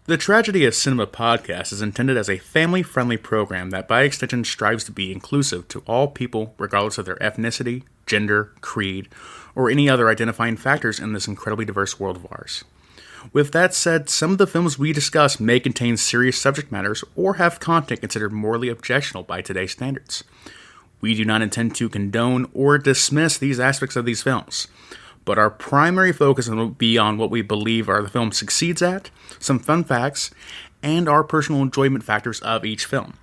The Tragedy of Cinema podcast is intended as a family-friendly program that by extension strives to be inclusive to all people regardless of their ethnicity, gender, creed, or any other identifying factors in this incredibly diverse world of ours. With that said, some of the films we discuss may contain serious subject matters or have content considered morally objectionable by today's standards. We do not intend to condone or dismiss these aspects of these films, but our primary focus will be on what we believe the film succeeds at, some fun facts, and our personal enjoyment factors of each film.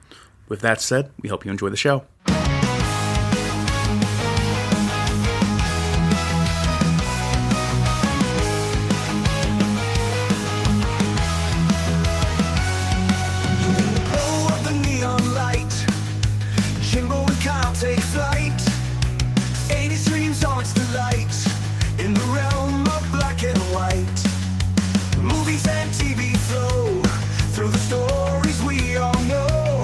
With that said, we hope you enjoy the show. Jimbo and Kyle take flight. 80s dreams on its delight. In the realm of black and white. Movies and TV flow through the stories we all know.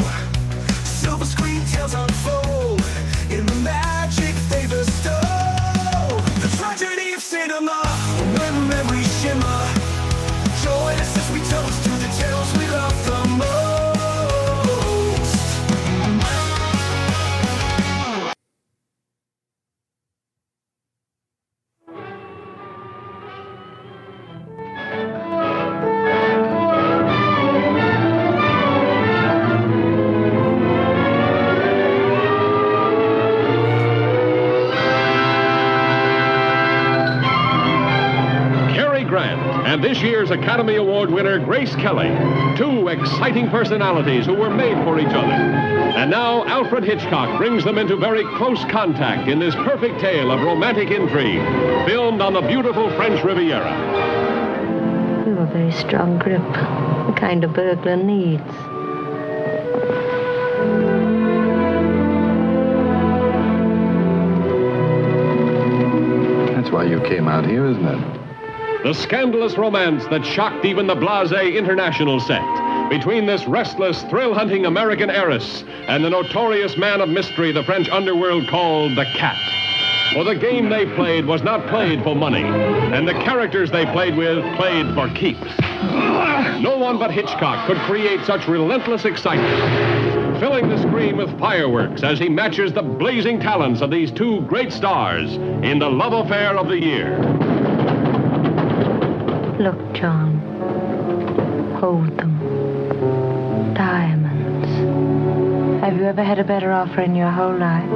Silver screen tales unfold in the magic they bestow. The tragedy of cinema, when memories shimmer. Join us as we toast to the tales we love the most. And this year's Academy Award winner, Grace Kelly. Two exciting personalities who were made for each other. And now Alfred Hitchcock brings them into very close contact in this perfect tale of romantic intrigue, filmed on the beautiful French Riviera. We have a very strong grip, the kind a burglar needs. That's why you came out here, isn't it? The scandalous romance that shocked even the blasé international set between this restless, thrill-hunting American heiress and the notorious man of mystery the French underworld called the Cat. For the game they played was not played for money, and the characters they played with played for keeps. No one but Hitchcock could create such relentless excitement, filling the screen with fireworks as he matches the blazing talents of these two great stars in the love affair of the year. Look, John. Hold them. Diamonds. Have you ever had a better offer in your whole life?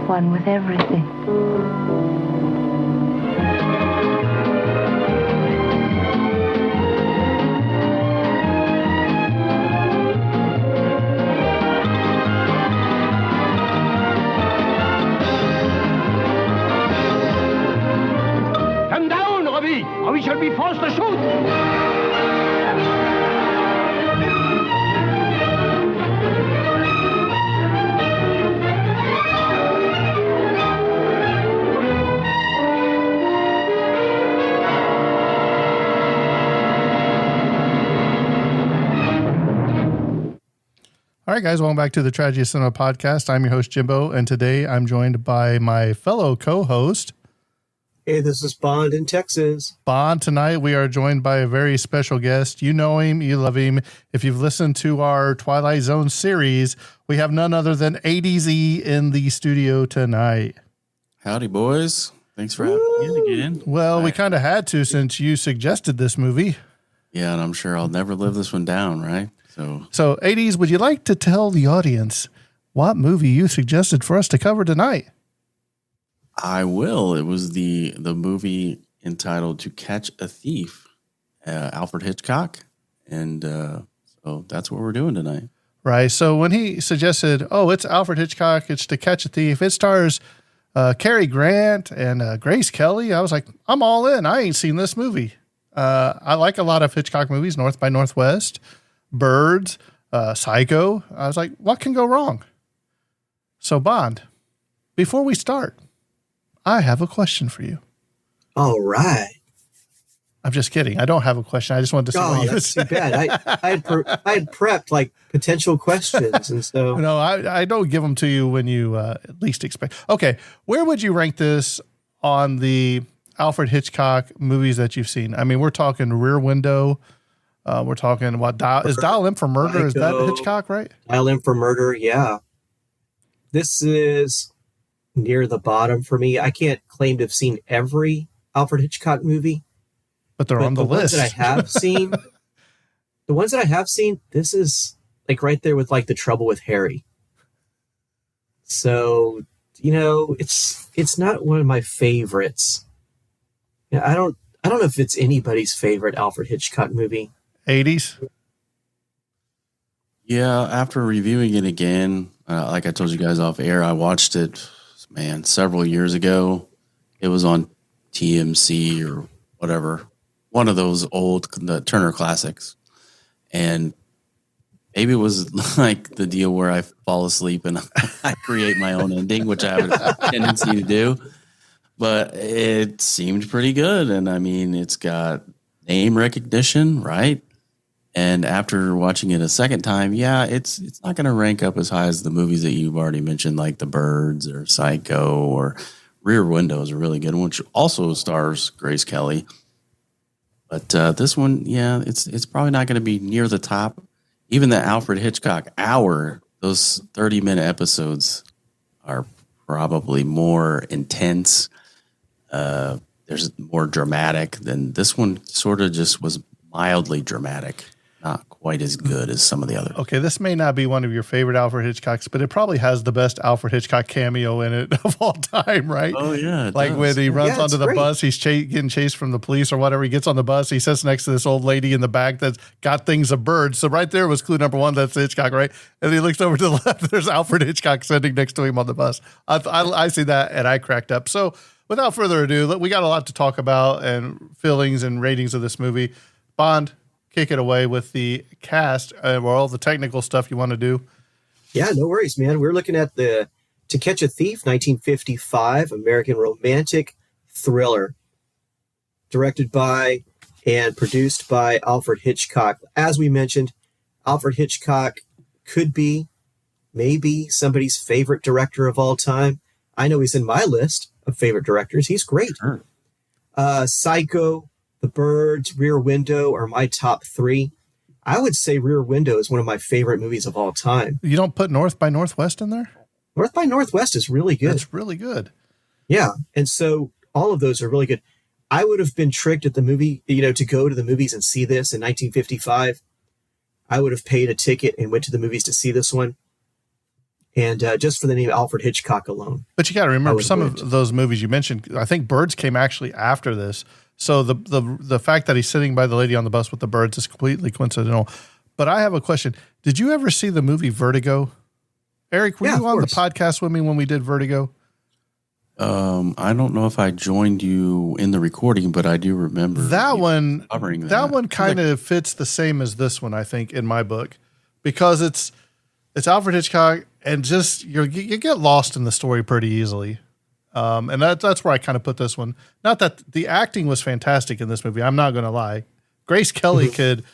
One with everything. Come down, Robie, or we shall be forced to shoot. All right, guys, welcome back to the Tragedy of Cinema podcast. I'm your host, Jimbo, and today I'm joined by my fellow co-host. Hey, this is Bond in Texas. Bond, tonight we are joined by a very special guest. You know him, you love him. If you've listened to our Twilight Zone series, we have none other than ADZ in the studio tonight. Howdy, boys. Thanks for having me again. Well, we kind of had to since you suggested this movie. Yeah, and I'm sure I'll never live this one down, right? So, 80s, would you like to tell the audience what movie you suggested for us to cover tonight? I will. It was the movie entitled To Catch a Thief, Alfred Hitchcock. And so that's what we're doing tonight. Right. So when he suggested, it's Alfred Hitchcock, it's To Catch a Thief, it stars Cary Grant and Grace Kelly. I was like, I'm all in. I ain't seen this movie. I like a lot of Hitchcock movies, North by Northwest, Birds, Psycho. I was like, what can go wrong? So, Bond, before we start, I have a question for you. All right. I'm just kidding. I don't have a question. I just wanted to see what you that's too bad. I had prepped like potential questions, and so no, I don't give them to you when you at least expect. Okay, where would you rank this on the Alfred Hitchcock movies that you've seen? I mean, we're talking Rear Window, We're talking what is Dial M for Murder? Is that Hitchcock, right? Dial M for Murder, yeah. This is near the bottom for me. I can't claim to have seen every Alfred Hitchcock movie, but they're on the list. Ones that I have seen, the ones that I have seen, this is like right there with like The Trouble with Harry. So, it's not one of my favorites. I don't know if it's anybody's favorite Alfred Hitchcock movie. 80s? Yeah, after reviewing it again, like I told you guys off air, I watched it, several years ago. It was on TMC or whatever, one of those old the Turner Classics. And maybe it was like the deal where I fall asleep and I create my own ending, which I have a tendency to do. But it seemed pretty good. And I mean, it's got name recognition, right? And after watching it a second time, it's not going to rank up as high as the movies that you've already mentioned, like The Birds or Psycho or Rear Window is a really good one, which also stars Grace Kelly. But this one, it's probably not going to be near the top. Even the Alfred Hitchcock hour, those 30-minute episodes are probably more intense. There's more dramatic than this one. Sort of just was mildly dramatic, not quite as good as some of the others. Okay, this may not be one of your favorite Alfred Hitchcocks, but it probably has the best Alfred Hitchcock cameo in it of all time, right? Oh, yeah. Like when he runs onto the bus, he's getting chased from the police or whatever. He gets on the bus, he sits next to this old lady in the back that's got things of birds. So right there was clue number one, that's Hitchcock, right? And he looks over to the left, there's Alfred Hitchcock sitting next to him on the bus. I see that and I cracked up. So without further ado, we got a lot to talk about and feelings and ratings of this movie. Bond, kick it away with the cast or all the technical stuff you want to do. Yeah, no worries, man. We're looking at the To Catch a Thief, 1955, American romantic thriller, directed by and produced by Alfred Hitchcock. As we mentioned, Alfred Hitchcock could be maybe somebody's favorite director of all time. I know he's in my list of favorite directors. He's great. Sure. Psycho, The Birds, Rear Window are my top three. I would say Rear Window is one of my favorite movies of all time. You don't put North by Northwest in there? North by Northwest is really good. That's really good. Yeah. And so all of those are really good. I would have been tricked at the movie, to go to the movies and see this in 1955. I would have paid a ticket and went to the movies to see this one. And just for the name Alfred Hitchcock alone. But you got to remember some of those movies you mentioned. I think Birds came actually after this. So the fact that he's sitting by the lady on the bus with the birds is completely coincidental. But I have a question. Did you ever see the movie Vertigo? Eric, were you on the podcast with me when we did Vertigo? I don't know if I joined you in the recording, but I do remember that one. Covering that. That one kind of fits the same as this one, I think, in my book, because it's Alfred Hitchcock, and just you get lost in the story pretty easily. And that's where I kind of put this one. Not that the acting was fantastic in this movie. I'm not going to lie. Grace Kelly could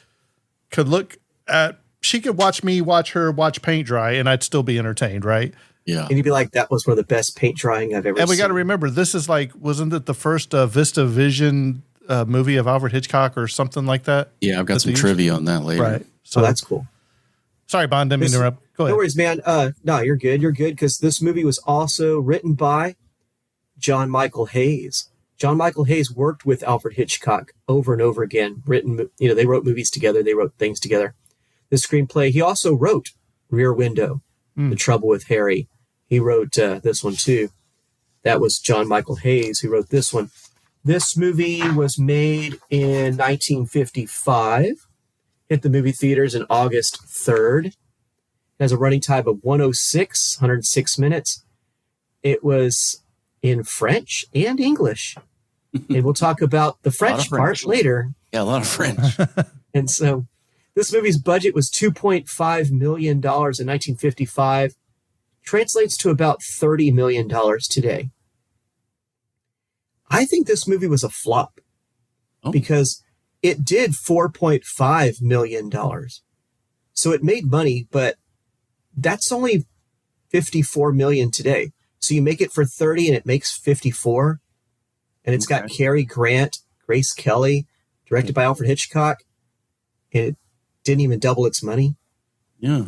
look at, she could watch me, watch her, watch paint dry, and I'd still be entertained, right? Yeah. And you'd be like, that was one of the best paint drying I've ever seen. And we got to remember, this is like, wasn't it the first Vista Vision movie of Alfred Hitchcock or something like that? Yeah, I've got some trivia on that later. Right. So that's cool. Sorry, Bond, didn't mean to interrupt. Go ahead. No worries, man. No, you're good. You're good, because this movie was also written by John Michael Hayes. John Michael Hayes worked with Alfred Hitchcock over and over again. They wrote movies together. They wrote things together. The screenplay, he also wrote Rear Window, The Trouble with Harry. He wrote this one too. That was John Michael Hayes who wrote this one. This movie was made in 1955. Hit the movie theaters in August 3rd. It has a running time of 106 minutes. It was in French and English. And we'll talk about the French part later. Yeah, a lot of French. And so this movie's budget was $2.5 million in 1955. Translates to about $30 million today. I think this movie was a flop because it did $4.5 million. So it made money, but that's only $54 million today. So you make it for 30 and it makes 54. And it's got Cary Grant, Grace Kelly, directed by Alfred Hitchcock. and it didn't even double its money. Yeah.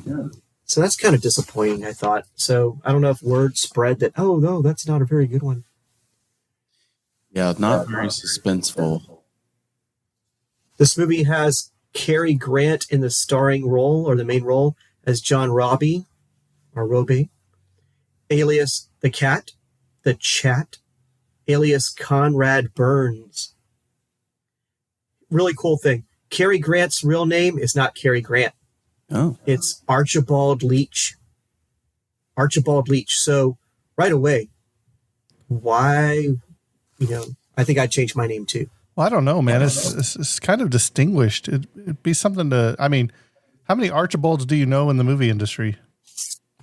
So that's kind of disappointing, I thought. So I don't know if word spread that, oh, no, that's not a very good one. Yeah, not very suspenseful. This movie has Cary Grant in the starring role, or the main role, as John Robie, or Robie, alias the Cat, the Chat, alias Conrad Burns. Really cool thing. Cary Grant's real name is not Cary Grant. Oh. It's Archibald Leach. Archibald Leach. So right away, why, I think I'd change my name too. Well, I don't know, man. It's kind of distinguished. It'd be something to, I mean, how many Archibalds do you know in the movie industry?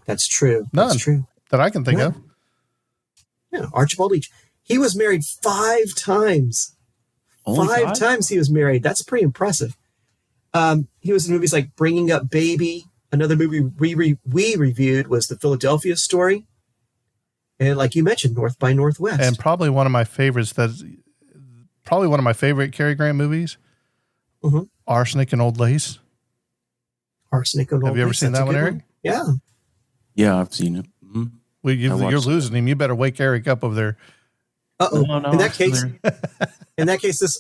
That's true. None. That's true. That I can think of. Yeah, Archibald Leach. He was married 5 times. Only 5 times he was married. That's pretty impressive. He was in movies like Bringing Up Baby. Another movie we reviewed was The Philadelphia Story. And like you mentioned, North by Northwest. And probably one of my favorites, probably one of my favorite Cary Grant movies, Arsenic and Old Lace. Arsenic and Old Lace. Have you ever seen that one, Eric? Yeah. Yeah, I've seen it. Mm-hmm. Well, you're losing him. You better wake Eric up over there. Uh-oh. No, in that case,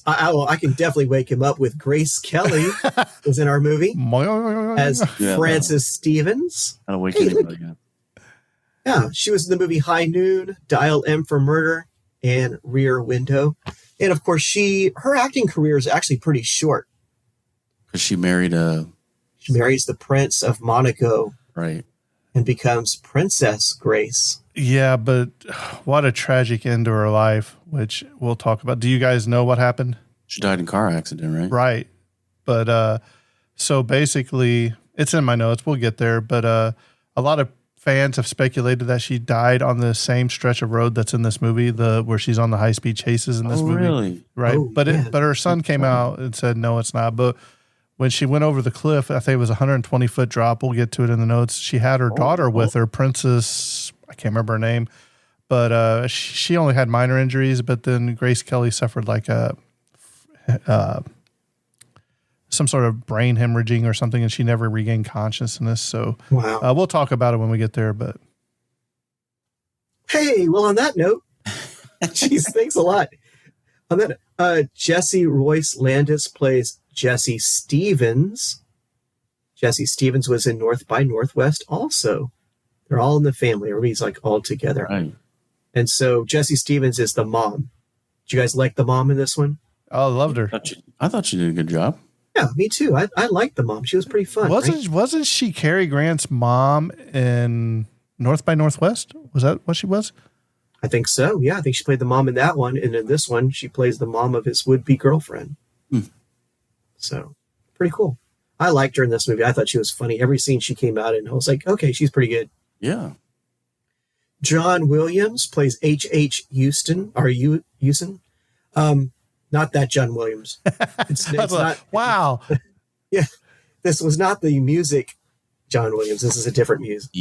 I can definitely wake him up with Grace Kelly was in our movie as Frances Stevens. I'll wake anybody up. Yeah, she was in the movie High Noon, Dial M for Murder, and Rear Window. And of course, her acting career is actually pretty short. Because she married She marries the Prince of Monaco. Right. And becomes Princess Grace. Yeah, but what a tragic end to her life, which we'll talk about. Do you guys know what happened? She died in a car accident, right? Right. But so basically, it's in my notes. We'll get there. But a lot of fans have speculated that she died on the same stretch of road that's in this movie, where she's on the high-speed chases in this movie. Really? Right. Oh, but her son came out and said, no, it's not. But when she went over the cliff, I think it was a 120-foot drop. We'll get to it in the notes. She had her daughter with her, Princess, I can't remember her name, but she only had minor injuries. But then Grace Kelly suffered like some sort of brain hemorrhaging or something, and she never regained consciousness. So wow. We'll talk about it when we get there. But hey, well, on that note, geez, thanks a lot. On that, Jesse Royce Landis plays Jesse Stevens. Jesse Stevens was in North by Northwest also. They're all in the family. Everybody's like all together. Right. And so Jesse Stevens is the mom. Did you guys like the mom in this one? Oh, I loved her. I thought she did a good job. Yeah, me too. I liked the mom. She was pretty fun. Wasn't she Cary Grant's mom in North by Northwest? Was that what she was? I think so. Yeah, I think she played the mom in that one. And in this one, she plays the mom of his would-be girlfriend. So, pretty cool. I liked her in this movie. I thought she was funny. Every scene she came out in, I was like, okay, she's pretty good. Yeah. John Williams plays H.H. Houston. Not that John Williams. It's not. Wow. Yeah, this was not the music John Williams. This is a different music.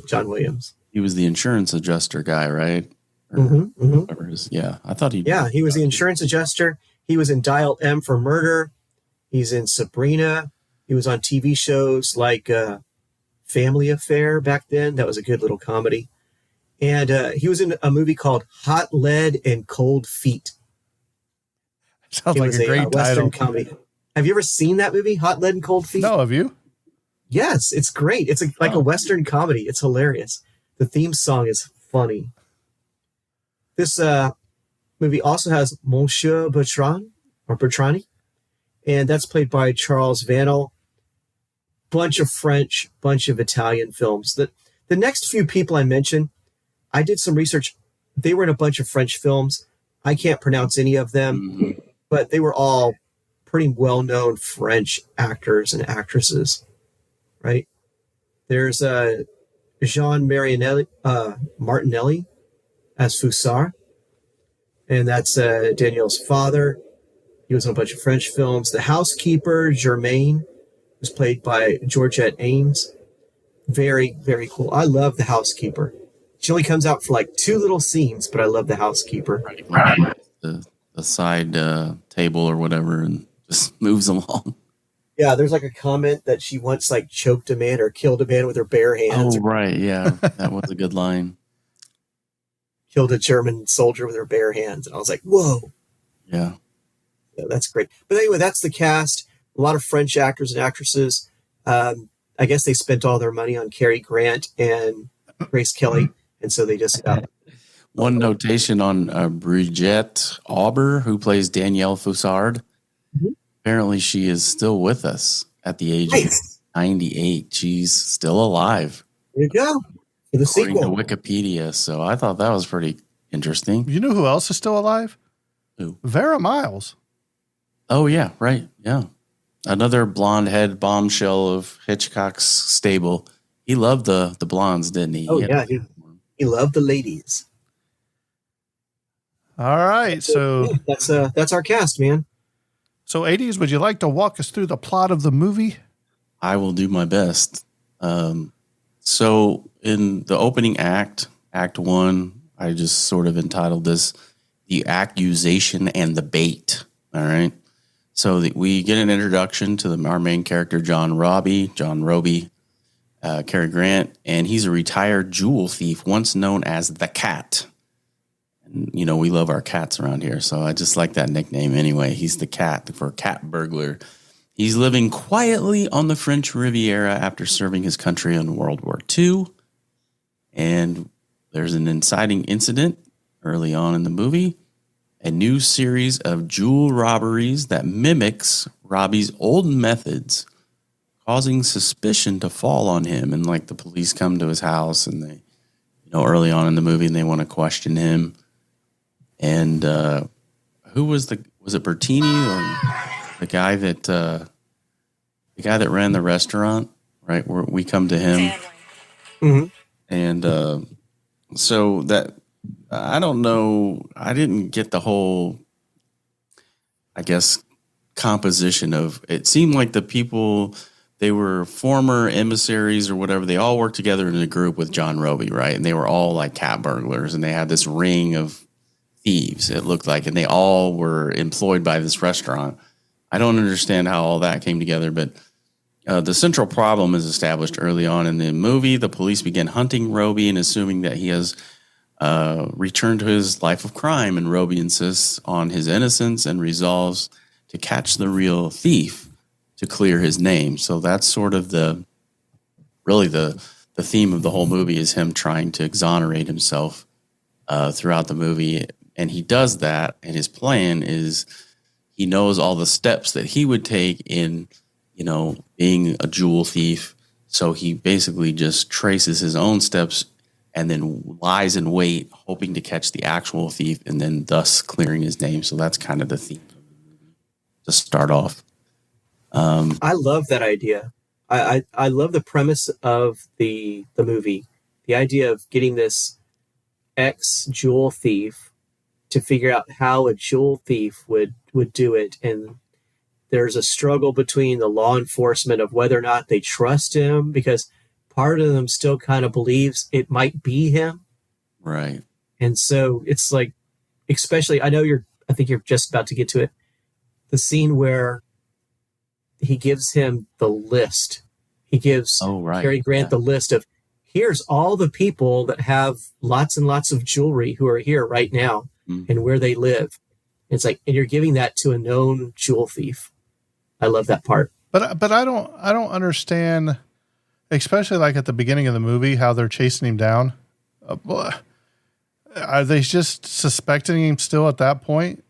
John Williams. He was the insurance adjuster guy, right? Whatever it is. Yeah, I thought he. Yeah, he was the insurance adjuster. He was in Dial M for Murder. He's in Sabrina. He was on TV shows like Family Affair back then. That was a good little comedy. And he was in a movie called Hot Lead and Cold Feet. Sounds like a great Western title. comedy. Have you ever seen that movie, Hot Lead and Cold Feet? No, have you? Yes, it's great. It's like a Western comedy. It's hilarious. The theme song is funny. This movie also has Monsieur Bertrand, and that's played by Charles Vanel. Bunch of French, bunch of Italian films. The next few people I mentioned, I did some research. They were in a bunch of French films. I can't pronounce any of them, but they were all pretty well-known French actors and actresses, right? There's Jean Martinelli as Foussard, and that's Danielle's father. He was in a bunch of French films. The housekeeper, Germaine, was played by Georgette Ames. Very, very cool. I love the housekeeper. She only comes out for like 2 little scenes, but I love the housekeeper. The side table or whatever and just moves along. Yeah, there's like a comment that she once like choked a man or killed a man with her bare hands. Oh, right. Yeah. That was a good line. Killed a German soldier with her bare hands. And I was like, whoa. Yeah. Yeah, that's great. But anyway, that's the cast. A lot of French actors and actresses. I guess they spent all their money on Cary Grant and Grace Kelly. And so they just One notation on Brigitte Auber, who plays Danielle Foussard. Mhm. Apparently, she is still with us at the age of Nice. 98. She's still alive, There you go. For the according sequel. to Wikipedia. So I thought that was pretty interesting. You know who else is still alive? Who? Vera Miles. Oh, yeah, right. Yeah. Another blonde head bombshell of Hitchcock's stable. He loved the blondes, didn't he? Oh, He had- yeah. He loved the ladies. All right. So, Yeah, that's our cast, man. so 80s, would you like to walk us through the plot of the movie? I will do my best. So in the opening act, Act 1, I just sort of entitled this The Accusation and the Bait. All right. So we get an introduction to our main character, John Robie, Cary Grant, and he's a retired jewel thief, once known as the Cat. And, you know, we love our cats around here, so I just like that nickname anyway. He's the Cat for cat burglar. He's living quietly on the French Riviera after serving his country in World War II. And there's an inciting incident early on in the movie. A new series of jewel robberies that mimics Robbie's old methods, causing suspicion to fall on him. And like the police come to his house and they, you know, early on in the movie, and they want to question him. And who was it Bertini or the guy that ran the restaurant, right? Where we come to him. Mm-hmm. And so that, I don't know, I didn't get the whole, I guess, composition of, it seemed like the people, they were former emissaries or whatever. They all worked together in a group with John Robie, right? And they were all like cat burglars, and they had this ring of thieves, it looked like, and they all were employed by this restaurant. I don't understand how all that came together, but the central problem is established early on in the movie. The police begin hunting Robie and assuming that he has returned to his life of crime, and Robie insists on his innocence and resolves to catch the real thief to clear his name. So that's sort of the theme of the whole movie, is him trying to exonerate himself throughout the movie. And he does that, and his plan is, he knows all the steps that he would take in, you know, being a jewel thief. So he basically just traces his own steps and then lies in wait, hoping to catch the actual thief, and then thus clearing his name. So that's kind of the theme to start off. I love that idea. I love the premise of the movie. The idea of getting this ex-jewel thief to figure out how a jewel thief would do it. And there's a struggle between the law enforcement of whether or not they trust him, because part of them still kind of believes it might be him. Right. And so it's like, especially, I think you're just about to get to it. The scene where he gives him the list. He gives Cary Grant the list of, here's all the people that have lots and lots of jewelry who are here right now and where they live. It's like, and you're giving that to a known jewel thief. I love that part. But I don't understand, especially like at the beginning of the movie, how they're chasing him down. Are they just suspecting him still at that point?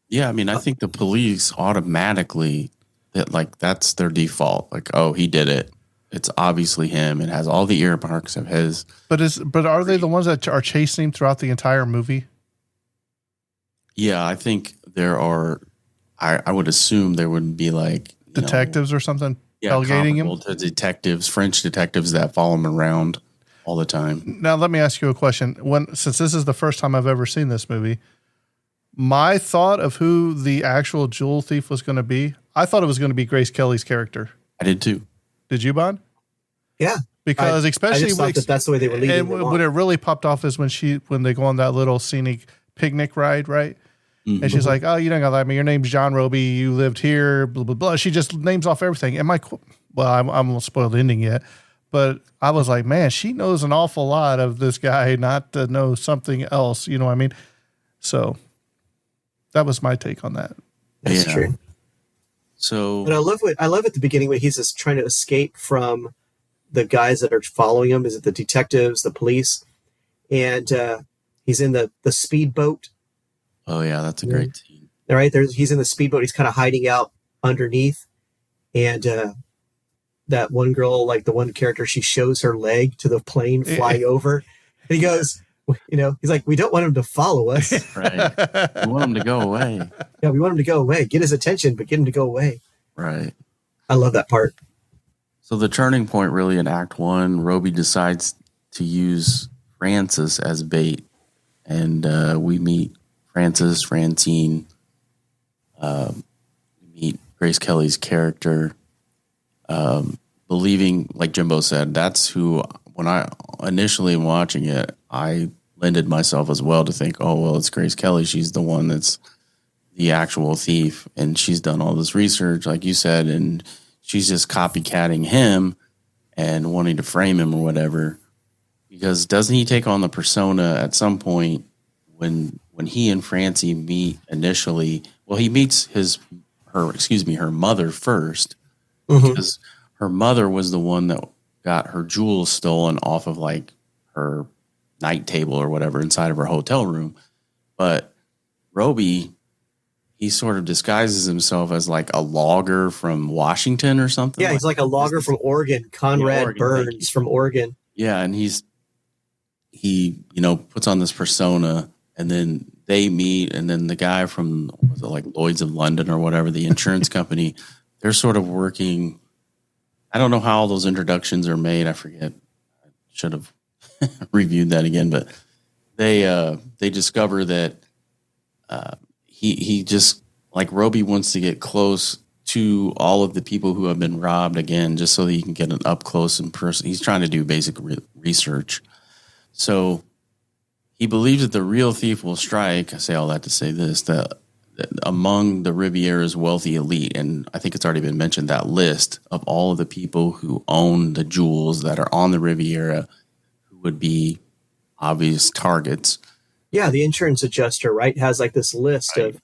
Yeah, I mean, I think the police automatically, that's their default. Like, oh, he did it. It's obviously him. It has all the earmarks of his. But are they the ones that are chasing him throughout the entire movie? Yeah, I think there are. I would assume there would be like detectives or something delegating him to detectives, French detectives that follow him around all the time. Now, let me ask you a question. Since this is the first time I've ever seen this movie, my thought of who the actual jewel thief was going to be, I thought it was going to be Grace Kelly's character. I did too. Did you, Bond? Yeah. Because especially I just thought that's the way they were leading. And when it really popped off is when they go on that little scenic picnic ride, right? And she's like, oh, you don't got to lie to me. Your name's John Robie. You lived here, blah, blah, blah. She just names off everything. And I won't spoil the ending yet, but I was like, man, she knows an awful lot of this guy not to know something else. You know what I mean? So that was my take on that. That's true. So, but I love at the beginning when he's just trying to escape from the guys that are following him. Is it the detectives, the police? And he's in the speedboat. Oh yeah, that's a great scene. All right, he's in the speedboat. He's kind of hiding out underneath, and that one girl, like the one character, she shows her leg to the plane flying over, and he goes, he's like, we don't want him to follow us. Right. We want him to go away. Yeah, we want him to go away. Get his attention, but get him to go away. Right. I love that part. So the turning point really in Act 1, Robie decides to use Francis as bait, and we meet Francine. We meet Grace Kelly's character, believing, like Jimbo said, that's who, when I initially watching it, I lended myself as well to think, oh, well, it's Grace Kelly. She's the one that's the actual thief, and she's done all this research, like you said, and she's just copycatting him and wanting to frame him or whatever. Because doesn't he take on the persona at some point when he and Francie meet initially? Well, he meets her mother first, because her mother was the one that got her jewels stolen off of like her night table or whatever inside of her hotel room. But Robie, he sort of disguises himself as like a logger from Washington or something. Yeah, he's like a logger from Oregon, Conrad Burns from Oregon. Yeah, and he puts on this persona, and then they meet, and then the guy from, was it like Lloyd's of London or whatever, the insurance company, they're sort of working. I don't know how all those introductions are made. I forget. I should have reviewed that again, but they discover that he just, like, Robie wants to get close to all of the people who have been robbed again, just so that he can get an up close and person. He's trying to do basic research. So he believes that the real thief will strike. I say all that to say this, that among the Riviera's wealthy elite, and I think it's already been mentioned, that list of all of the people who own the jewels that are on the Riviera who would be obvious targets. Yeah, the insurance adjuster, right, has like this list of,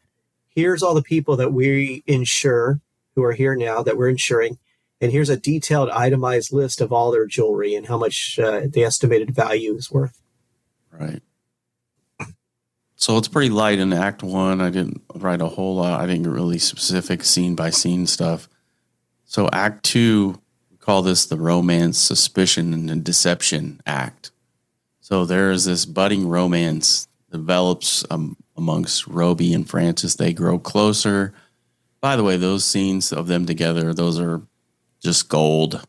here's all the people that we insure who are here now that we're insuring, and here's a detailed itemized list of all their jewelry and how much the estimated value is worth. Right. So it's pretty light in Act 1. I didn't write a whole lot. I didn't get really specific scene by scene stuff. So Act 2, we call this the romance, suspicion, and deception act. So there is this budding romance develops amongst Robie and Francis. They grow closer. By the way, those scenes of them together, those are just gold.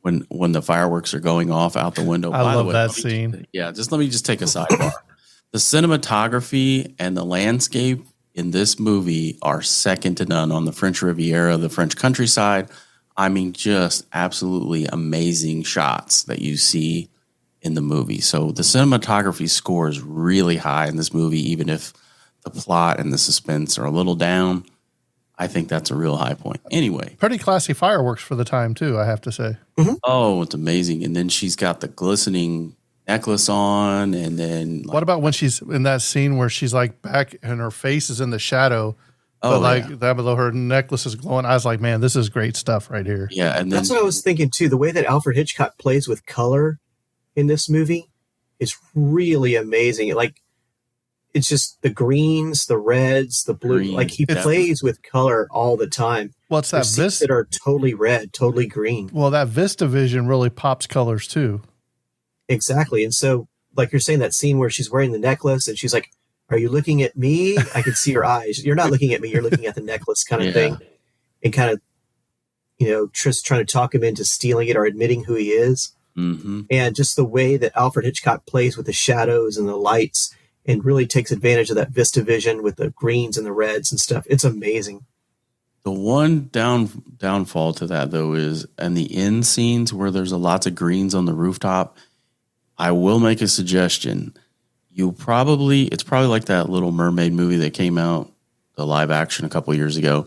When the fireworks are going off out the window. I love that scene. Let me just take a sidebar. The cinematography and the landscape in this movie are second to none on the French Riviera, the French countryside. I mean, just absolutely amazing shots that you see in the movie. So the cinematography score is really high in this movie, even if the plot and the suspense are a little down. I think that's a real high point. Anyway. Pretty classy fireworks for the time, too, I have to say. Mm-hmm. Oh, it's amazing. And then she's got the glistening necklace on, and then what about when she's in that scene where she's like back and her face is in the shadow, that below her necklace is glowing? I was like, man, this is great stuff right here. Yeah, and that's what I was thinking too. The way that Alfred Hitchcock plays with color in this movie is really amazing. It's just the greens, the reds, the blue. Like he plays with color all the time. Well, it's that Vista that are totally red, totally green. Well, that Vista vision really pops colors too. Exactly. And so, like you're saying, that scene where she's wearing the necklace and she's like, are you looking at me? I can see your eyes. You're not looking at me. You're looking at the necklace kind of thing. And kind of, just trying to talk him into stealing it or admitting who he is. Mm-hmm. And just the way that Alfred Hitchcock plays with the shadows and the lights and really takes advantage of that Vista vision with the greens and the reds and stuff. It's amazing. The one downfall to that, though, is in the end scenes where there's lots of greens on the rooftop, I will make a suggestion. it's probably like that Little Mermaid movie that came out, the live action a couple years ago.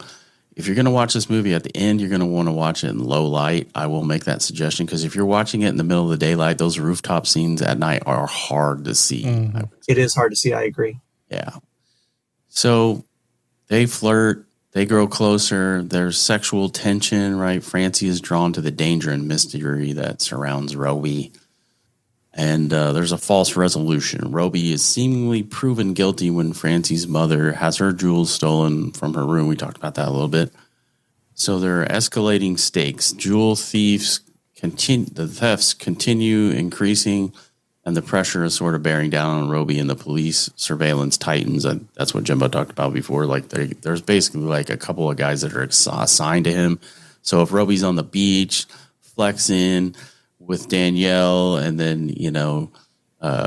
If you're going to watch this movie at the end, you're going to want to watch it in low light. I will make that suggestion because if you're watching it in the middle of the daylight, those rooftop scenes at night are hard to see. Mm-hmm. It is hard to see. I agree. Yeah. So they flirt, they grow closer. There's sexual tension, right? Francie is drawn to the danger and mystery that surrounds Robie. And there's a false resolution. Robie is seemingly proven guilty when Francie's mother has her jewels stolen from her room. We talked about that a little bit. So there are escalating stakes. Jewel thieves the thefts continue increasing, and the pressure is sort of bearing down on Robie, and the police surveillance tightens. And that's what Jimbo talked about before. Like there's basically like a couple of guys that are assigned to him. So if Robie's on the beach, flexing with Danielle, and then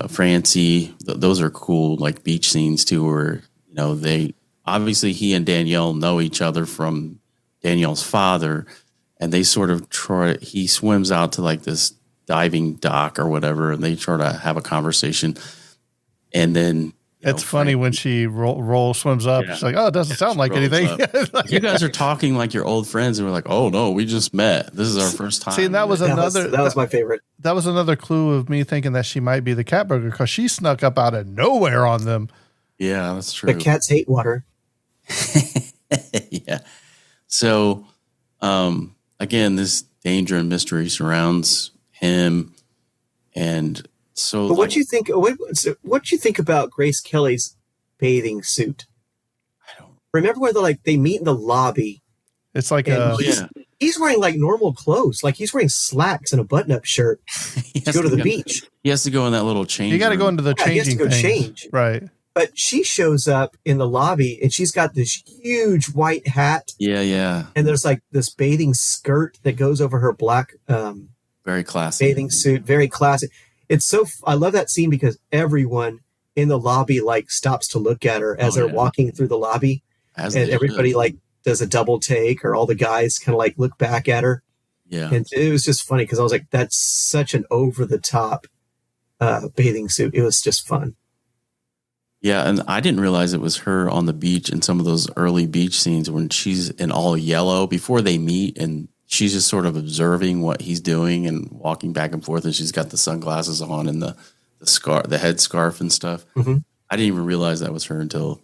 Francie, those are cool like beach scenes too, where they obviously he and Danielle know each other from Danielle's father, and they sort of he swims out to like this diving dock or whatever, and they try to have a conversation, and then it's funny when she swims up. Yeah. She's like, "Oh, it doesn't sound like anything." You guys are talking like you're old friends, and we're like, "Oh no, we just met. This is our first time." See, and that was my favorite. That was another clue of me thinking that she might be the cat burglar because she snuck up out of nowhere on them. Yeah, that's true. The cats hate water. Yeah. So, again, this danger and mystery surrounds him, and so. But what do you think? What do you think about Grace Kelly's bathing suit? I don't remember when they meet in the lobby. It's like he's wearing like normal clothes, like he's wearing slacks and a button-up shirt to go to the beach. He has to go in that little change. You got to go into the changing. He has to go change, right? But she shows up in the lobby and she's got this huge white hat. Yeah. And there's like this bathing skirt that goes over her black, very classic bathing suit. Very classic. It's I love that scene because everyone in the lobby like stops to look at her as they're walking through the lobby, and everybody like does a double take, or all the guys kind of like look back at her. Yeah. And it was just funny because I was like, that's such an over the top bathing suit. It was just fun. Yeah, and I didn't realize it was her on the beach in some of those early beach scenes when she's in all yellow before they meet, and she's just sort of observing what he's doing and walking back and forth, and she's got the sunglasses on and the headscarf and stuff. Mm-hmm. I didn't even realize that was her until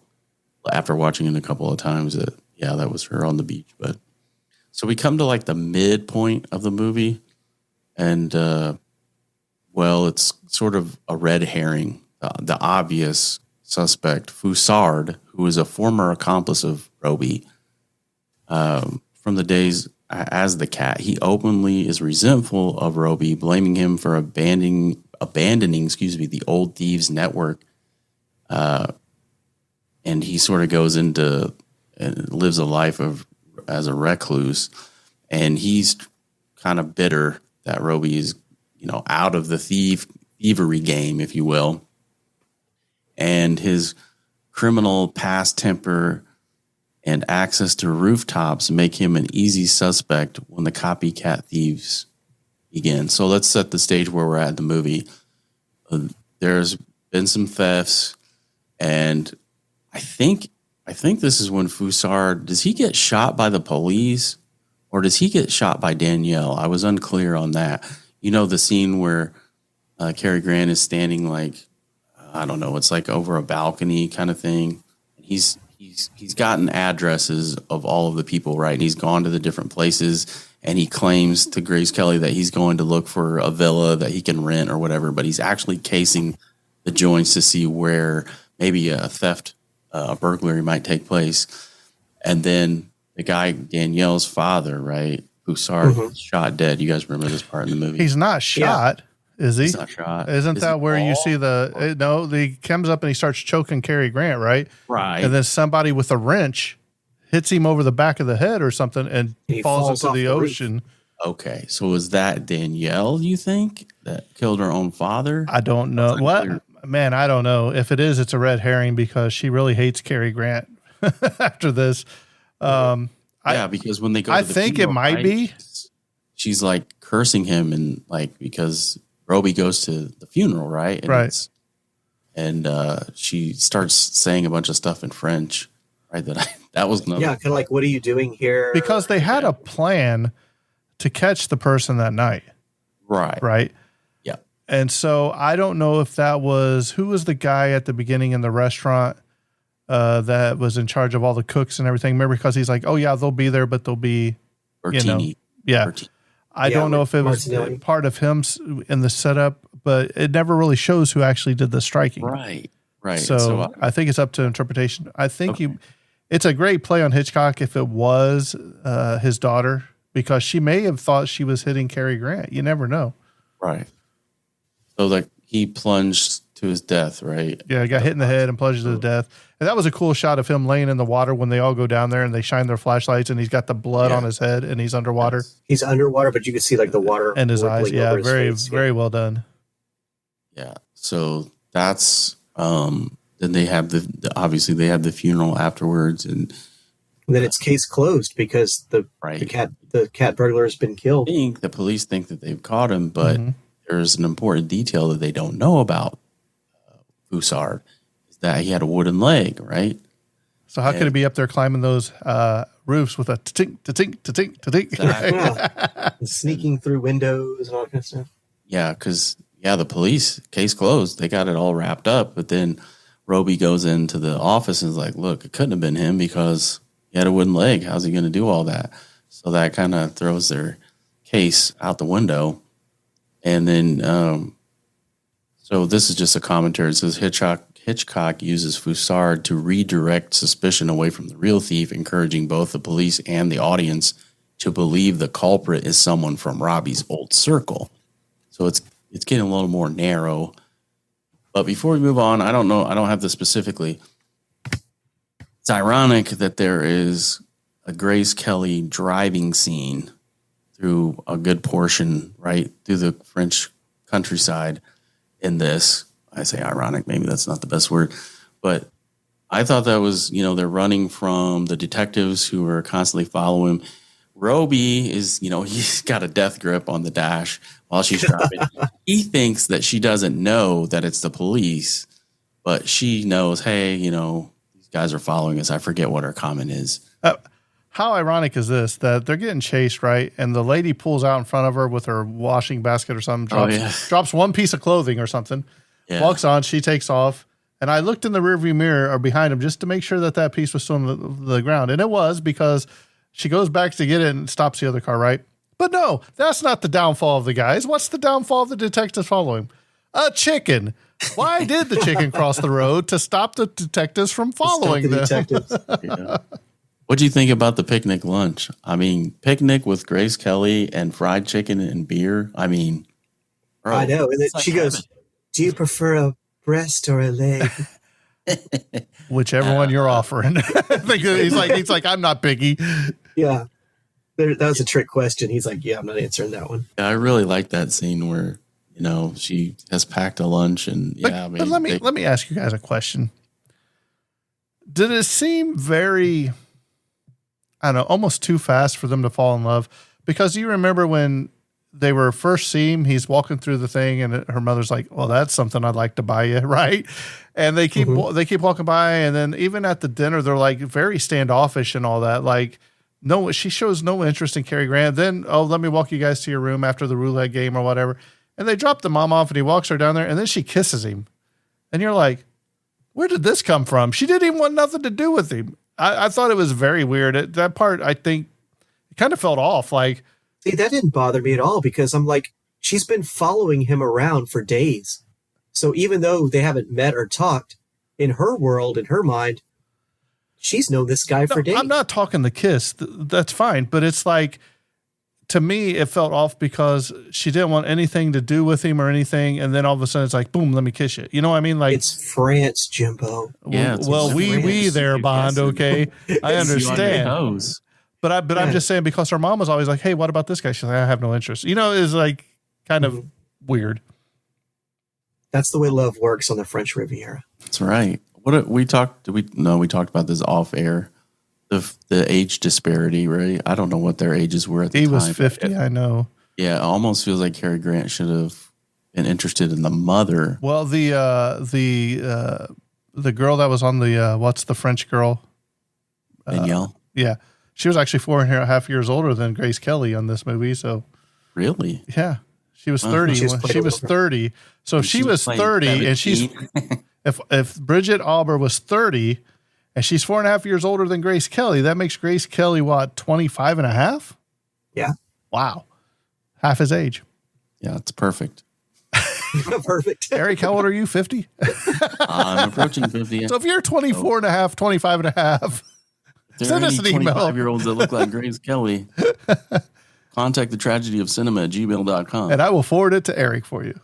after watching it a couple of times. That was her on the beach. But so we come to like the midpoint of the movie, and it's sort of a red herring. The obvious suspect, Foussard, who is a former accomplice of Robie from the days as the cat. He openly is resentful of Robie, blaming him for abandoning the old thieves network. And he sort of goes into and lives a life as a recluse, and he's kind of bitter that Robie is, out of the thievery game, if you will. And his criminal past temper and access to rooftops make him an easy suspect when the copycat thieves begin. So let's set the stage where we're at in the movie. There's been some thefts, and I think this is when Foussard, does he get shot by the police or does he get shot by Danielle? I was unclear on that. The scene where Cary Grant is standing like, I don't know, it's like over a balcony kind of thing. He's gotten addresses of all of the people, right? And he's gone to the different places, and he claims to Grace Kelly that he's going to look for a villa that he can rent or whatever, but he's actually casing the joints to see where maybe a theft, a burglary might take place. And then the guy, Danielle's father, right, Foussard, shot dead. You guys remember this part in the movie? He's not shot. Yeah. Is he? He's not shot. Isn't that where you see he comes up and he starts choking Cary Grant, right? Right. And then somebody with a wrench hits him over the back of the head or something and he falls into the ocean. Roof. Okay. So was that Danielle, you think, that killed her own father? I don't know. What? Man, I don't know. If it is, it's a red herring because she really hates Cary Grant after this. Because when they go to the think funeral, it might be. She's like cursing him and like because Robie goes to the funeral, right? And right. and she starts saying a bunch of stuff in French. Right, that was another. Yeah, kind of like, what are you doing here? Because they had a plan to catch the person that night. Right. Yeah. And so I don't know if that was who was the guy at the beginning in the restaurant that was in charge of all the cooks and everything. Remember, because he's like, oh yeah, they'll be there, but they'll be, Bertini. yeah. Bertini. I don't know if it was Martinelli. part of him in the setup, but it never really shows who actually did the striking. Right. So I think it's up to interpretation. I think it's a great play on Hitchcock if it was his daughter, because she may have thought she was hitting Cary Grant. You never know. Right. So like he plunged to his death, right? Yeah, he got hit in the head and plunged to his death. And that was a cool shot of him laying in the water when they all go down there and they shine their flashlights and he's got the blood on his head and he's underwater. He's underwater, but you can see like the water and his eyes. rippling Yeah, over his very, face. very well done. Yeah. So that's then they have obviously they have the funeral afterwards, and then it's case closed because the cat burglar has been killed. The police think that they've caught him, but there's an important detail that they don't know about Foussard, is that he had a wooden leg, right? So how could it be up there climbing those roofs with a tink, tink, tink, tink? Yeah. Sneaking through windows and all that kind of stuff. Yeah, because the police, case closed, they got it all wrapped up, but then Robie goes into the office and is like, look, it couldn't have been him because he had a wooden leg. How's he going to do all that? So that kind of throws their case out the window. And then, so this is just a commentary. It says Hitchcock uses Foussard to redirect suspicion away from the real thief, encouraging both the police and the audience to believe the culprit is someone from Robbie's old circle. So it's getting a little more narrow. But before we move on, I don't know. I don't have this specifically. It's ironic that there is a Grace Kelly driving scene through a good portion, right, through the French countryside in this. I say ironic, maybe that's not the best word. But I thought that was, they're running from the detectives who are constantly following him. Robie is, he's got a death grip on the dash while she's driving. He thinks that she doesn't know that it's the police, but she knows, hey, these guys are following us. I forget what her comment is. How ironic is this, that they're getting chased, right? And the lady pulls out in front of her with her washing basket or something, drops one piece of clothing or something, walks on, she takes off. And I looked in the rearview mirror or behind him just to make sure that piece was still on the ground. And it was, because she goes back to get it and stops the other car, right? But no, that's not the downfall of the guys. What's the downfall of the detectives following? A chicken. Why did the chicken cross the road? To stop the detectives from following them. What do you think about the picnic lunch? I mean, picnic with Grace Kelly and fried chicken and beer. I mean, bro, I know. And then she goes, do you prefer a breast or a leg? Whichever one you're offering. he's like, I'm not picky. Yeah. That was a trick question. He's like, yeah, I'm not answering that one. I really like that scene where, she has packed a lunch and but let me ask you guys a question. Did it seem very, I don't know, almost too fast for them to fall in love? Because you remember when they were first seeing, he's walking through the thing and her mother's like, well, that's something I'd like to buy you. Right. And they keep walking by. And then even at the dinner, they're like very standoffish and all that. Like, no, she shows no interest in Cary Grant. Then, let me walk you guys to your room after the roulette game or whatever. And they drop the mom off and he walks her down there and then she kisses him. And you're like, where did this come from? She didn't even want nothing to do with him. I thought it was very weird. That part, I think, it kind of felt off. Like, see, that didn't bother me at all because I'm like, she's been following him around for days. So even though they haven't met or talked, in her world, in her mind, she's known this guy for days. I'm not talking the kiss. That's fine. But it's like, to me, it felt off because she didn't want anything to do with him or anything. And then all of a sudden it's like, boom, let me kiss you. You know what I mean? Like, it's France, Jimbo. Yeah. Well, we there, Bond. Okay. I understand. But I'm just saying, because her mom was always like, hey, what about this guy? She's like, I have no interest. Is like kind of weird. That's the way love works on the French Riviera. That's right. We talked about this off air. The age disparity, right? I don't know what their ages were at the time. He was 50, I know. Yeah, it almost feels like Cary Grant should have been interested in the mother. Well, the girl that was on the what's the French girl? Danielle. Yeah, she was actually 4.5 years older than Grace Kelly on this movie. So Really? yeah, she was 30. She was 30. So if she was 30 and she's if Bridget Auber was 30 and she's 4.5 years older than Grace Kelly, that makes Grace Kelly what, 25 and a half? Yeah. Wow. Half his age. Yeah, it's perfect. Perfect. Eric, how old are you? 50? I'm approaching 50. So if you're 24 and a half, 25 and a half, There send are us any an email. 25-year-olds that look like Grace Kelly. Contact the tragedy of cinema at gmail.com. And I will forward it to Eric for you.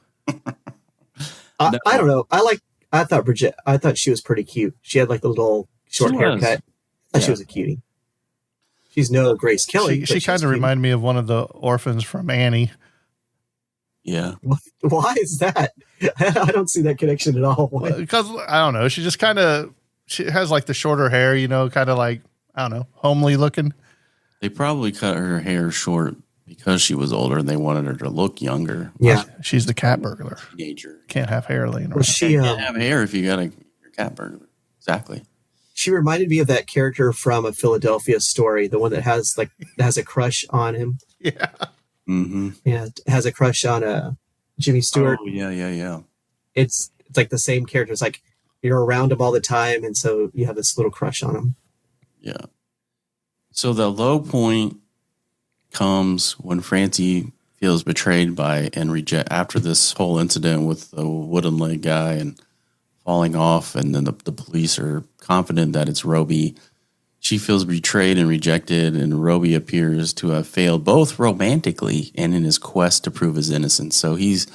I don't know. I thought she was pretty cute. She had like the little short She was. haircut. I thought she was a cutie. She's no Grace Kelly. She kind of reminded me of one of the orphans from Annie. Yeah. Why is that? I don't see that connection at all. Because, I don't know, she just she has like the shorter hair, kind of like, I don't know, homely looking. They probably cut her hair short because she was older and they wanted her to look younger. Yeah. She's the cat burglar. Teenager. Can't have hair laying around. Well, she You can't have hair if you got your cat burglar. Exactly. she reminded me of that character from A Philadelphia Story, the one that has a crush on him. Yeah. Mm-hmm. Yeah, has a crush on Jimmy Stewart. Oh, yeah. It's like the same character. It's like you're around him all the time, and so you have this little crush on him. Yeah. So the low point comes when Francie feels betrayed by and after this whole incident with the wooden leg guy and falling off, and then the police are confident that it's Robie. She feels betrayed and rejected, and Robie appears to have failed both romantically and in his quest to prove his innocence. So he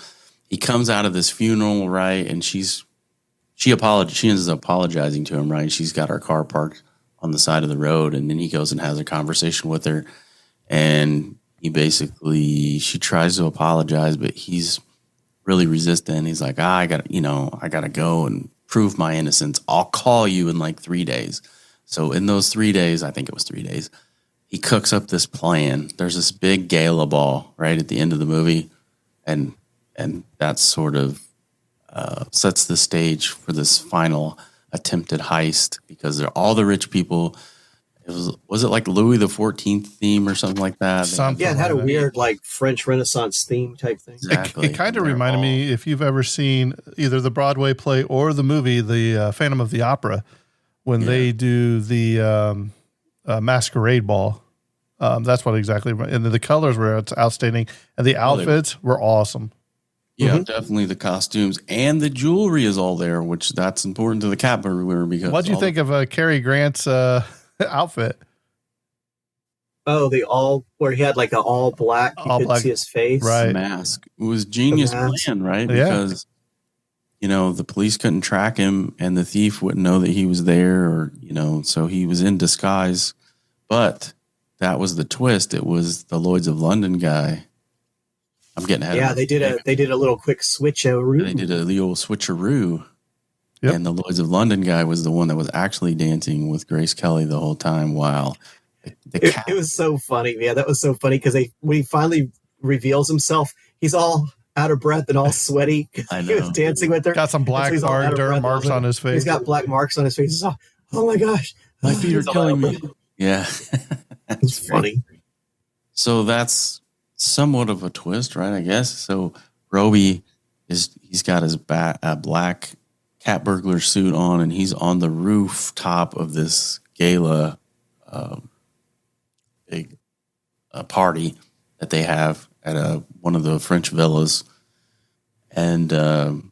comes out of this funeral, right, and she ends up apologizing to him, right? She's got her car parked on the side of the road, and then he goes and has a conversation with her, and she tries to apologize, but he's really resistant. He's like, I gotta go and prove my innocence. I'll call you in like 3 days. So in those 3 days, I think it was 3 days, he cooks up this plan. There's this big gala ball right at the end of the movie, and that sort of sets the stage for this final attempted heist, because they're all the rich people. Was it like Louis the 14th theme or something like that? Yeah, it had a weird like French Renaissance theme type thing. Exactly. It kind of reminded me, if you've ever seen either the Broadway play or the movie, the Phantom of the Opera, when they do the masquerade ball. That's what exactly. And the colors were outstanding, and the outfits were awesome. Yeah, definitely the costumes and the jewelry is all there, which that's important to the cat burglar. Because what do you think of Cary Grant's outfit? Oh, where he had like an all black, you couldn't see his face. Right. Mask. It was genius plan, right? Yeah. Because the police couldn't track him, and the thief wouldn't know that he was there, or so he was in disguise. But that was the twist. It was the Lloyds of London guy. I'm getting ahead. Yeah, they did a little quick switcheroo. They did the old switcheroo. Yep. And the Lloyds of London guy was the one that was actually dancing with Grace Kelly the whole time while it was so funny. Yeah, that was so funny because when he finally reveals himself, he's all out of breath and all sweaty. I know. He was dancing with her. Got some black dirt marks on his face. He's got black marks on his face. He's all, oh my gosh. My feet are killing me. Yeah. It's funny. So that's somewhat of a twist, right? I guess. So Robie he's got his black cat burglar suit on, and he's on the rooftop of this gala big party that they have at one of the French villas. And then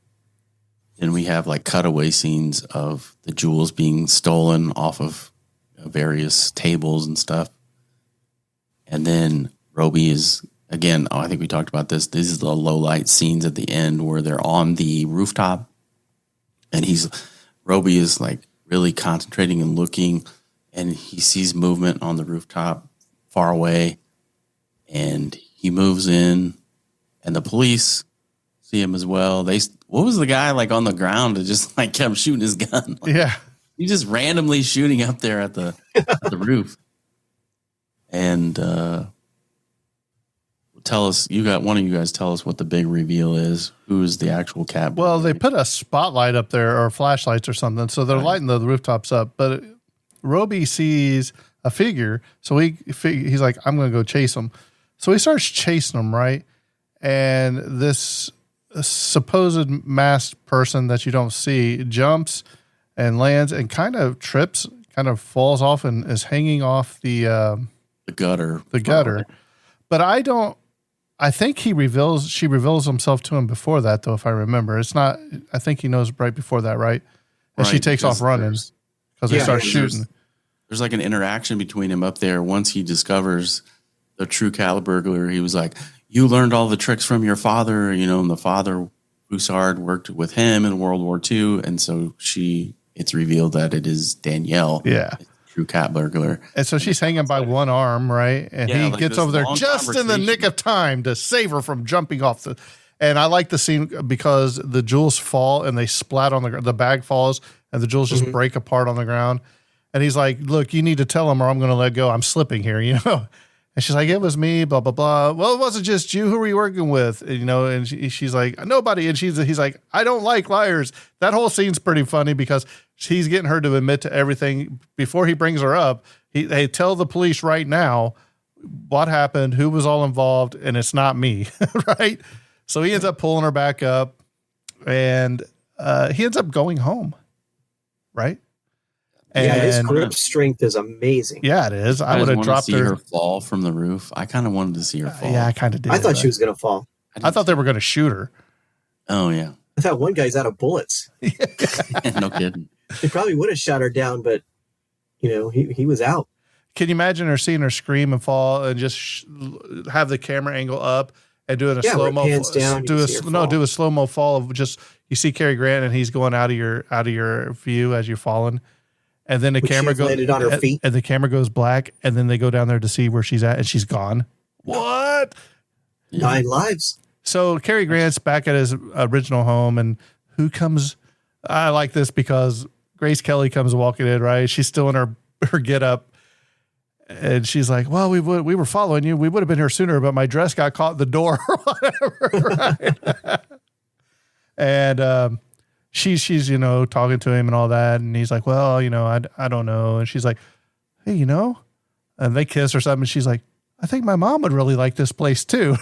we have like cutaway scenes of the jewels being stolen off of various tables and stuff. And then Robie is, again, I think we talked about this. This is the low light scenes at the end where they're on the rooftop, and Robie is like really concentrating and looking, and he sees movement on the rooftop far away, and he moves in, and the police see him as well. What was the guy like on the ground that just like kept shooting his gun? Yeah. He's just randomly shooting up there at the roof. And tell us. One of you guys tell us what the big reveal is. Who's the actual cat? Well, they put a spotlight up there or flashlights or something, so they're lighting the rooftops up. But Robie sees a figure, so he's like, "I'm going to go chase him." So he starts chasing him, right? And this supposed masked person that you don't see jumps and lands and kind of trips, kind of falls off and is hanging off the gutter. The gutter. But I think she reveals himself to him before that, though, if I remember. It's not, I think he knows right before that, right? And she takes off running because they start shooting. There's like an interaction between him up there. Once he discovers the true cat burglar, he was like, "You learned all the tricks from your father," and the father, Broussard, worked with him in World War II. And so it's revealed that it is Danielle. Yeah. True cat burglar. And so she's hanging by one arm, right? And he gets over there just in the nick of time to save her from jumping off and I like the scene because the jewels fall and they splat on the bag falls and the jewels just break apart on the ground. And he's like, "Look, you need to tell him or I'm going to let go. I'm slipping here, And she's like, "It was me, blah, blah, blah." "Well, it wasn't just you. Who were you working with?" And she's like, "Nobody." And he's like, "I don't like liars." That whole scene's pretty funny because he's getting her to admit to everything before he brings her up. They tell the police right now what happened, who was all involved, and it's not me, right? So he ends up pulling her back up, and he ends up going home, right? And his grip strength is amazing. Yeah, it is. I would have dropped her fall from the roof. I kind of wanted to see her fall. Yeah, I kind of did. I thought she was going to fall. I thought they were going to shoot her. Oh, yeah. I thought one guy's out of bullets. No kidding. They probably would have shot her down, but he was out. Can you imagine her seeing her scream and fall and just have the camera angle up and doing a slow mo? Do a slow mo fall of just you see Cary Grant and he's going out of your view as you're falling. And then the camera goes landed on her feet, and the camera goes black, and then they go down there to see where she's at, and she's gone. What? 9 lives. So Cary Grant's back at his original home, and who comes? I like this because Grace Kelly comes walking in. Right, she's still in her get up, and she's like, "Well, we were following you. We would have been here sooner, but my dress got caught in the door, or whatever." Right? And she's talking to him and all that, and he's like, "Well, I don't know." And she's like, "Hey, and they kiss or something. And she's like, "I think my mom would really like this place too."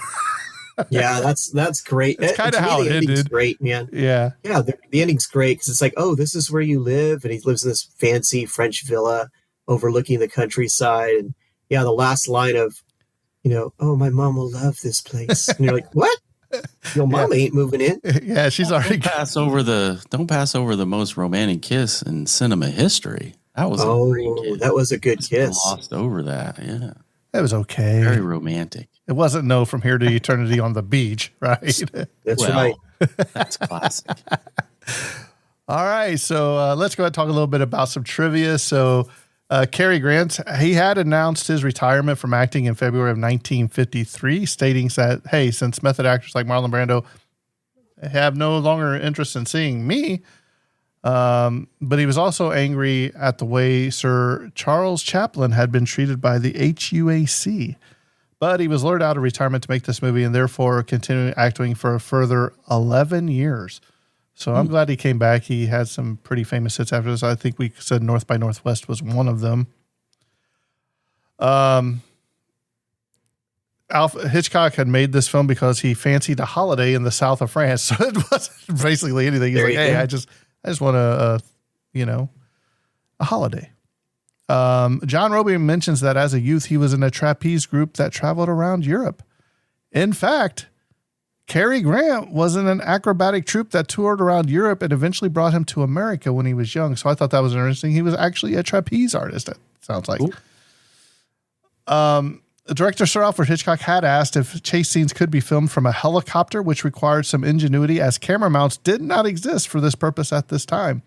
Yeah, that's great. It's kind of how it ended. Great, man. Yeah, the ending's great because it's like, oh, this is where you live, and he lives in this fancy French villa overlooking the countryside, and the last line of, "Oh, my mom will love this place," and you're like, "What? Your mom ain't moving in." Yeah, she's already don't pass over the most romantic kiss in cinema history. That was that was a good kiss. Lost over that, yeah. That was okay. Very romantic. It wasn't no from here to eternity on the beach, right? That's right. That's classic. All right, so let's go ahead and talk a little bit about some trivia. So Cary Grant, he had announced his retirement from acting in February of 1953, stating that, "Hey, since method actors like Marlon Brando have no longer interest in seeing me," but he was also angry at the way Sir Charles Chaplin had been treated by the HUAC. But he was lured out of retirement to make this movie and therefore continuing acting for a further 11 years. So I'm glad he came back. He had some pretty famous hits after this. I think we said North by Northwest was one of them. Hitchcock had made this film because he fancied a holiday in the south of France. So it wasn't basically anything. He's like, "Hey, I just want a holiday." John Robie mentions that as a youth, he was in a trapeze group that traveled around Europe. In fact, Cary Grant was in an acrobatic troupe that toured around Europe and eventually brought him to America when he was young. So I thought that was interesting. He was actually a trapeze artist, it sounds like. Director Sir Alfred Hitchcock had asked if chase scenes could be filmed from a helicopter, which required some ingenuity as camera mounts did not exist for this purpose at this time.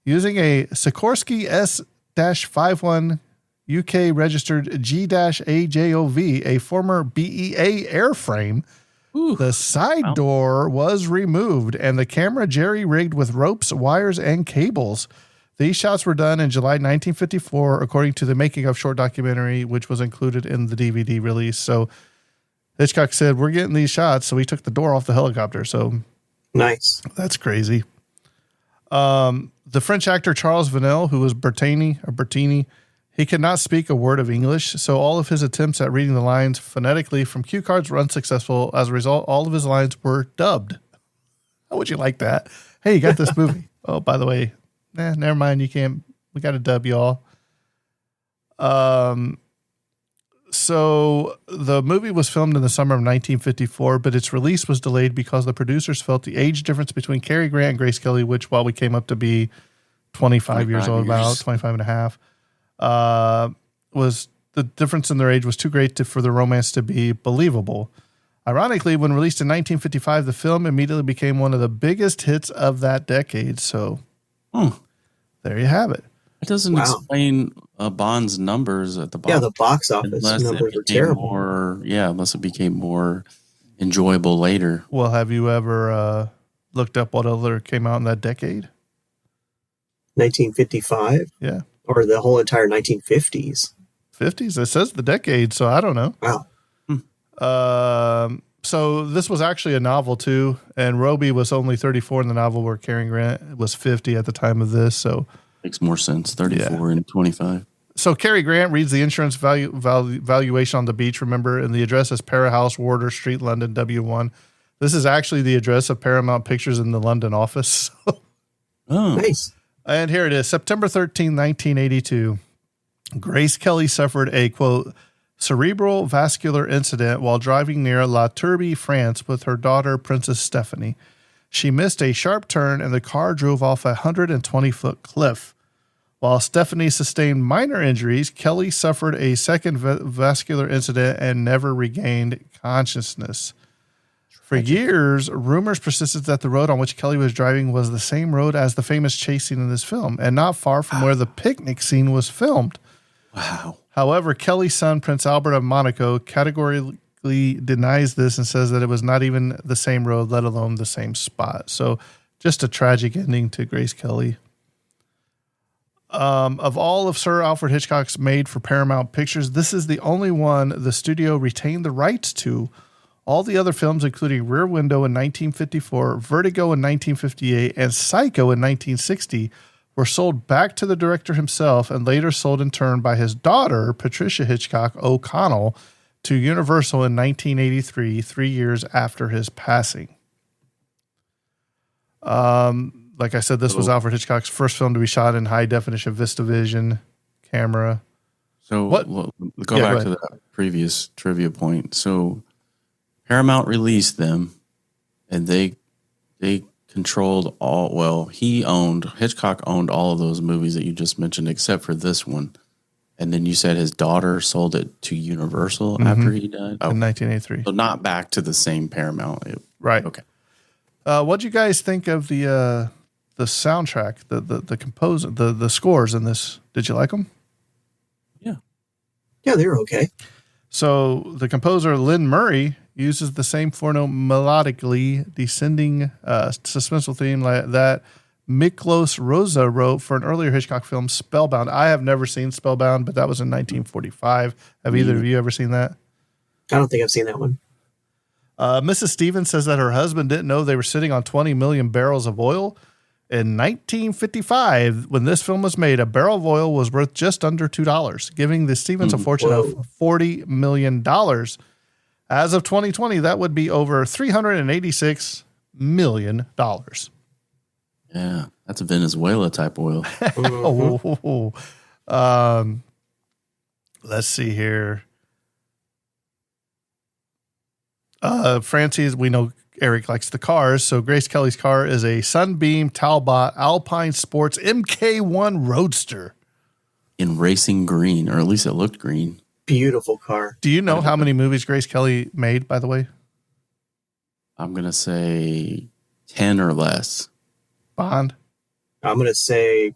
Using a Sikorsky S-51 UK registered G-AJOV, a former BEA airframe, the side door was removed and the camera jerry-rigged with ropes, wires, and cables. These shots were done in July 1954, according to the making of short documentary, which was included in the DVD release. So Hitchcock said, "We're getting these shots," so he took the door off the helicopter. So Nice. that's crazy. The French actor Charles Vanel, who was Bertini, he could not speak a word of English, so all of his attempts at reading the lines phonetically from cue cards were unsuccessful. As a result, all of his lines were dubbed. How would you like that? Hey, you got this movie. Oh, by the way, never mind. You can't. We got to dub y'all. So the movie was filmed in the summer of 1954, but its release was delayed because the producers felt the age difference between Cary Grant and Grace Kelly, which while we came up to be 25 years old, about 25 and a half, was the difference in their age was too great for the romance to be believable. Ironically, when released in 1955, the film immediately became one of the biggest hits of that decade. So there you have it. It doesn't explain Bond's numbers at the box. Yeah, the box office numbers are terrible. Unless it became more enjoyable later. Well, have you ever looked up what other came out in that decade? 1955? Yeah. Or the whole entire 1950s? 50s? It says the decade, so I don't know. Wow. So this was actually a novel too, and Robie was only 34 in the novel, where Cary Grant was 50 at the time of this. So makes more sense. 34 and 25. So Cary Grant reads the insurance valuation on the beach. Remember, and the address is Para House, Wardour Street, London, W1. This is actually the address of Paramount Pictures in the London office. Nice. And here it is, September 13, 1982. Grace Kelly suffered a, quote, cerebral vascular incident while driving near La Turbie, France with her daughter, Princess Stephanie. She missed a sharp turn and the car drove off a 120-foot cliff. While Stephanie sustained minor injuries, Kelly suffered a second vascular incident and never regained consciousness. For years, rumors persisted that the road on which Kelly was driving was the same road as the famous chase scene in this film, and not far from where the picnic scene was filmed. Wow. However, Kelly's son, Prince Albert of Monaco, categorically denies this and says that it was not even the same road, let alone the same spot. So just a tragic ending to Grace Kelly. Of all of Sir Alfred Hitchcock's made for Paramount Pictures, this is the only one the studio retained the rights to. All the other films, including Rear Window in 1954, Vertigo in 1958, and Psycho in 1960, were sold back to the director himself and later sold in turn by his daughter, Patricia Hitchcock O'Connell, to Universal in 1983, 3 years after his passing. Like I said, this was Alfred Hitchcock's first film to be shot in high-definition VistaVision camera. So go back to that previous trivia point. So Paramount released them, and they controlled all. Well, Hitchcock owned all of those movies that you just mentioned, except for this one. And then you said his daughter sold it to Universal after he died? In 1983. So not back to the same Paramount. Right. Okay. What'd you guys think of the soundtrack, the composer, the scores in this? Did you like them? Yeah, they were okay. So the composer, Lynn Murray, uses the same four-note melodically descending suspenseful theme that Miklos Rosa wrote for an earlier Hitchcock film, Spellbound. I have never seen Spellbound, but that was in 1945. Have either of you ever seen that? I don't think I've seen that one. Mrs. Stevens says that her husband didn't know they were sitting on 20 million barrels of oil. In 1955, when this film was made, a barrel of oil was worth just under $2, giving the Stevens a fortune of $40 million. As of 2020, that would be over $386 million. Yeah, that's a Venezuela type oil. Let's see here. Francie, we know Eric likes the cars, so Grace Kelly's car is a Sunbeam Talbot Alpine Sports MK1 Roadster. In racing green, or at least it looked green. Beautiful car. Do you know how many movies Grace Kelly made, by the way? I'm going to say 10 or less. Bond? I'm going to say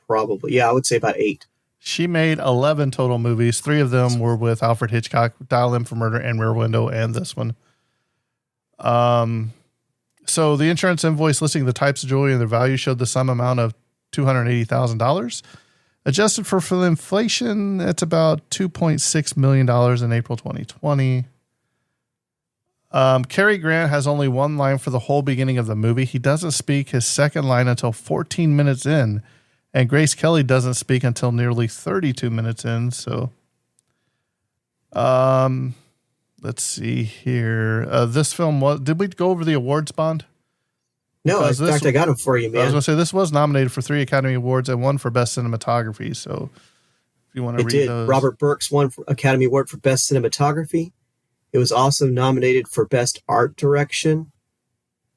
probably, I would say about 8. She made 11 total movies. 3 of them were with Alfred Hitchcock, Dial M for Murder and Rear Window, and this one. So the insurance invoice listing the types of jewelry and their value showed the sum amount of $280,000. Adjusted for inflation, it's about $2.6 million in April 2020. Cary Grant has only one line for the whole beginning of the movie. He doesn't speak his second line until 14 minutes in, and Grace Kelly doesn't speak until nearly 32 minutes in. So, let's see here. This film did we go over the awards, Bond? No, in fact, I got them for you, man. I was going to say this was nominated for 3 Academy Awards and 1 for Best Cinematography. So if you want to read those. Robert Burks won Academy Award for Best Cinematography. It was also nominated for Best Art Direction.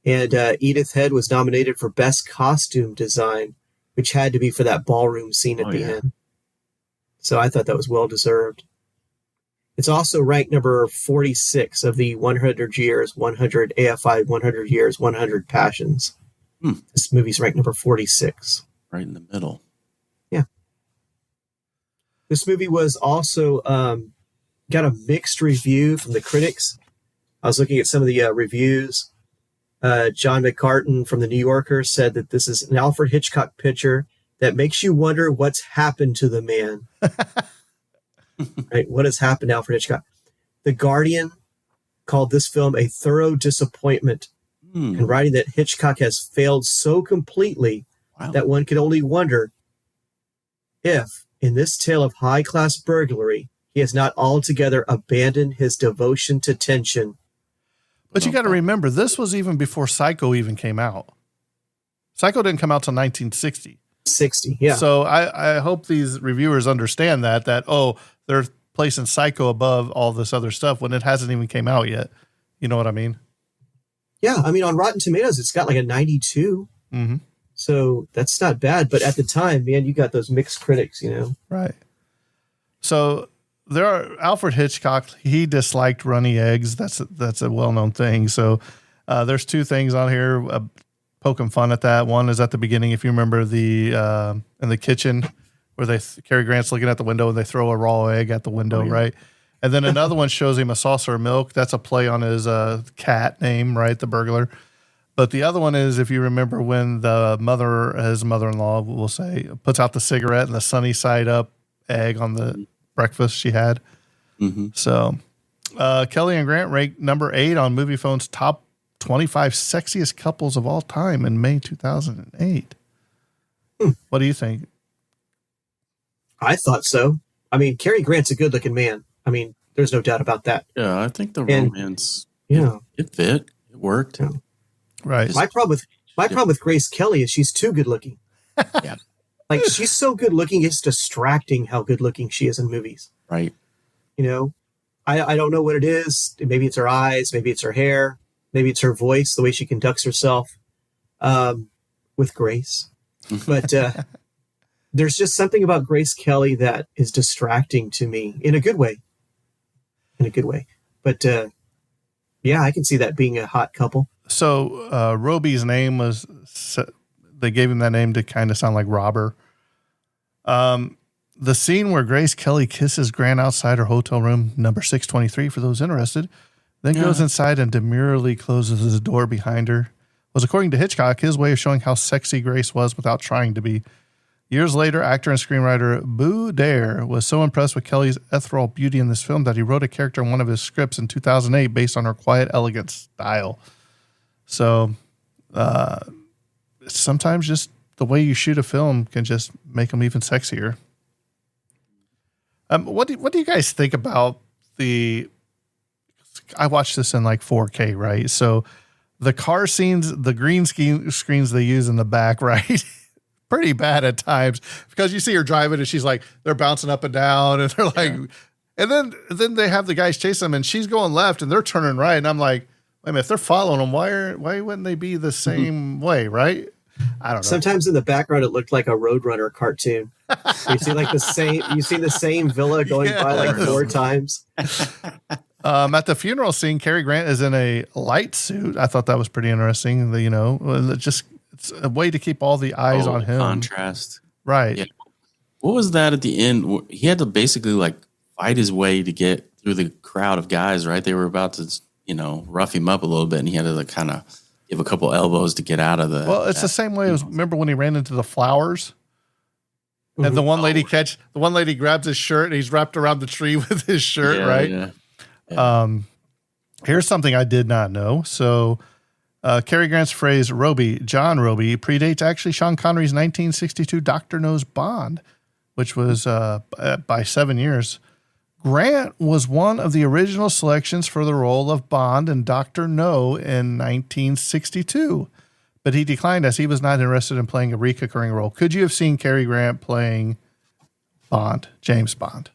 And Edith Head was nominated for Best Costume Design, which had to be for that ballroom scene at the end. So I thought that was well-deserved. It's also ranked number 46 of the 100 Years, 100 AFI 100 Years, 100 Passions. This movie's ranked number 46. Right in the middle. Yeah. This movie was also got a mixed review from the critics. I was looking at some of the reviews. John McCartan from the New Yorker said that this is an Alfred Hitchcock picture that makes you wonder what's happened to the man. Right? What has happened to Alfred Hitchcock? The Guardian called this film a thorough disappointment and writing that Hitchcock has failed so completely that one can only wonder if, in this tale of high-class burglary, he has not altogether abandoned his devotion to tension. But you got to remember, this was even before Psycho even came out. Psycho didn't come out till 1960. 60, yeah. So I hope these reviewers understand that they're placing Psycho above all this other stuff when it hasn't even came out yet. You know what I mean? Yeah, I mean, on Rotten Tomatoes, it's got like a 92. Mm-hmm. So that's not bad. But at the time, man, you got those mixed critics, you know? Right. So Alfred Hitchcock, he disliked runny eggs. That's a well-known thing. So there's 2 things on here poking fun at that. One is at the beginning, if you remember in the kitchen where Cary Grant's looking at the window and they throw a raw egg at the window, right? And then another one shows him a saucer of milk. That's a play on his cat name, right? The burglar. But the other one is, if you remember when his mother-in-law, we'll say, puts out the cigarette and the sunny side up egg on the breakfast she had. Mm-hmm. So Kelly and Grant ranked number 8 on MoviePhone's top 25 sexiest couples of all time in May 2008. What do you think? I thought so. I mean, Cary Grant's a good-looking man. I mean, there's no doubt about that. Yeah, I think the romance, it fit. It worked. Yeah. Right. My problem with Grace Kelly is she's too good-looking. Yeah. Like, she's so good-looking, it's distracting how good-looking she is in movies. Right. You know, I don't know what it is. Maybe it's her eyes. Maybe it's her hair. Maybe it's her voice, the way she conducts herself with grace. But there's just something about Grace Kelly that is distracting to me in a good way. But yeah, I can see that being a hot couple. So Robie's name they gave him that name to kind of sound like robber. The scene where Grace Kelly kisses Grant outside her hotel room, number 623 for those interested, then goes inside and demurely closes the door behind her, was, according to Hitchcock, his way of showing how sexy Grace was without trying to be. Years later, actor and screenwriter Boo Dare was so impressed with Kelly's ethereal beauty in this film that he wrote a character in one of his scripts in 2008 based on her quiet, elegant style. So sometimes just the way you shoot a film can just make them even sexier. What do you guys think about I watched this in like 4K, right? So the car scenes, the green screens they use in the back, right? Pretty bad at times, because you see her driving and she's like, they're bouncing up and down and they're like, and then they have the guys chase them and she's going left and they're turning right. And I'm like, wait a minute, if they're following them, why wouldn't they be the same way? Right. I don't know. Sometimes in the background, it looked like a Roadrunner cartoon. You see the same villa going by like 4 times. At the funeral scene, Cary Grant is in a light suit. I thought that was pretty interesting. It's a way to keep all the eyes on him. Contrast. Right. Yeah. What was that at the end? He had to basically like fight his way to get through the crowd of guys, right? They were about to, rough him up a little bit, and he had to like kind of give a couple elbows to get out of the. Well, it's the same way as, remember when he ran into the flowers? And the one lady grabs his shirt and he's wrapped around the tree with his shirt, right? Yeah. Here's something I did not know. So, Cary Grant's phrase Robie, John Robie, predates actually Sean Connery's 1962 Dr. No's Bond, which was by 7 years. Grant was one of the original selections for the role of Bond in Dr. No in 1962, but he declined as he was not interested in playing a recurring role. Could you have seen Cary Grant playing Bond, James Bond?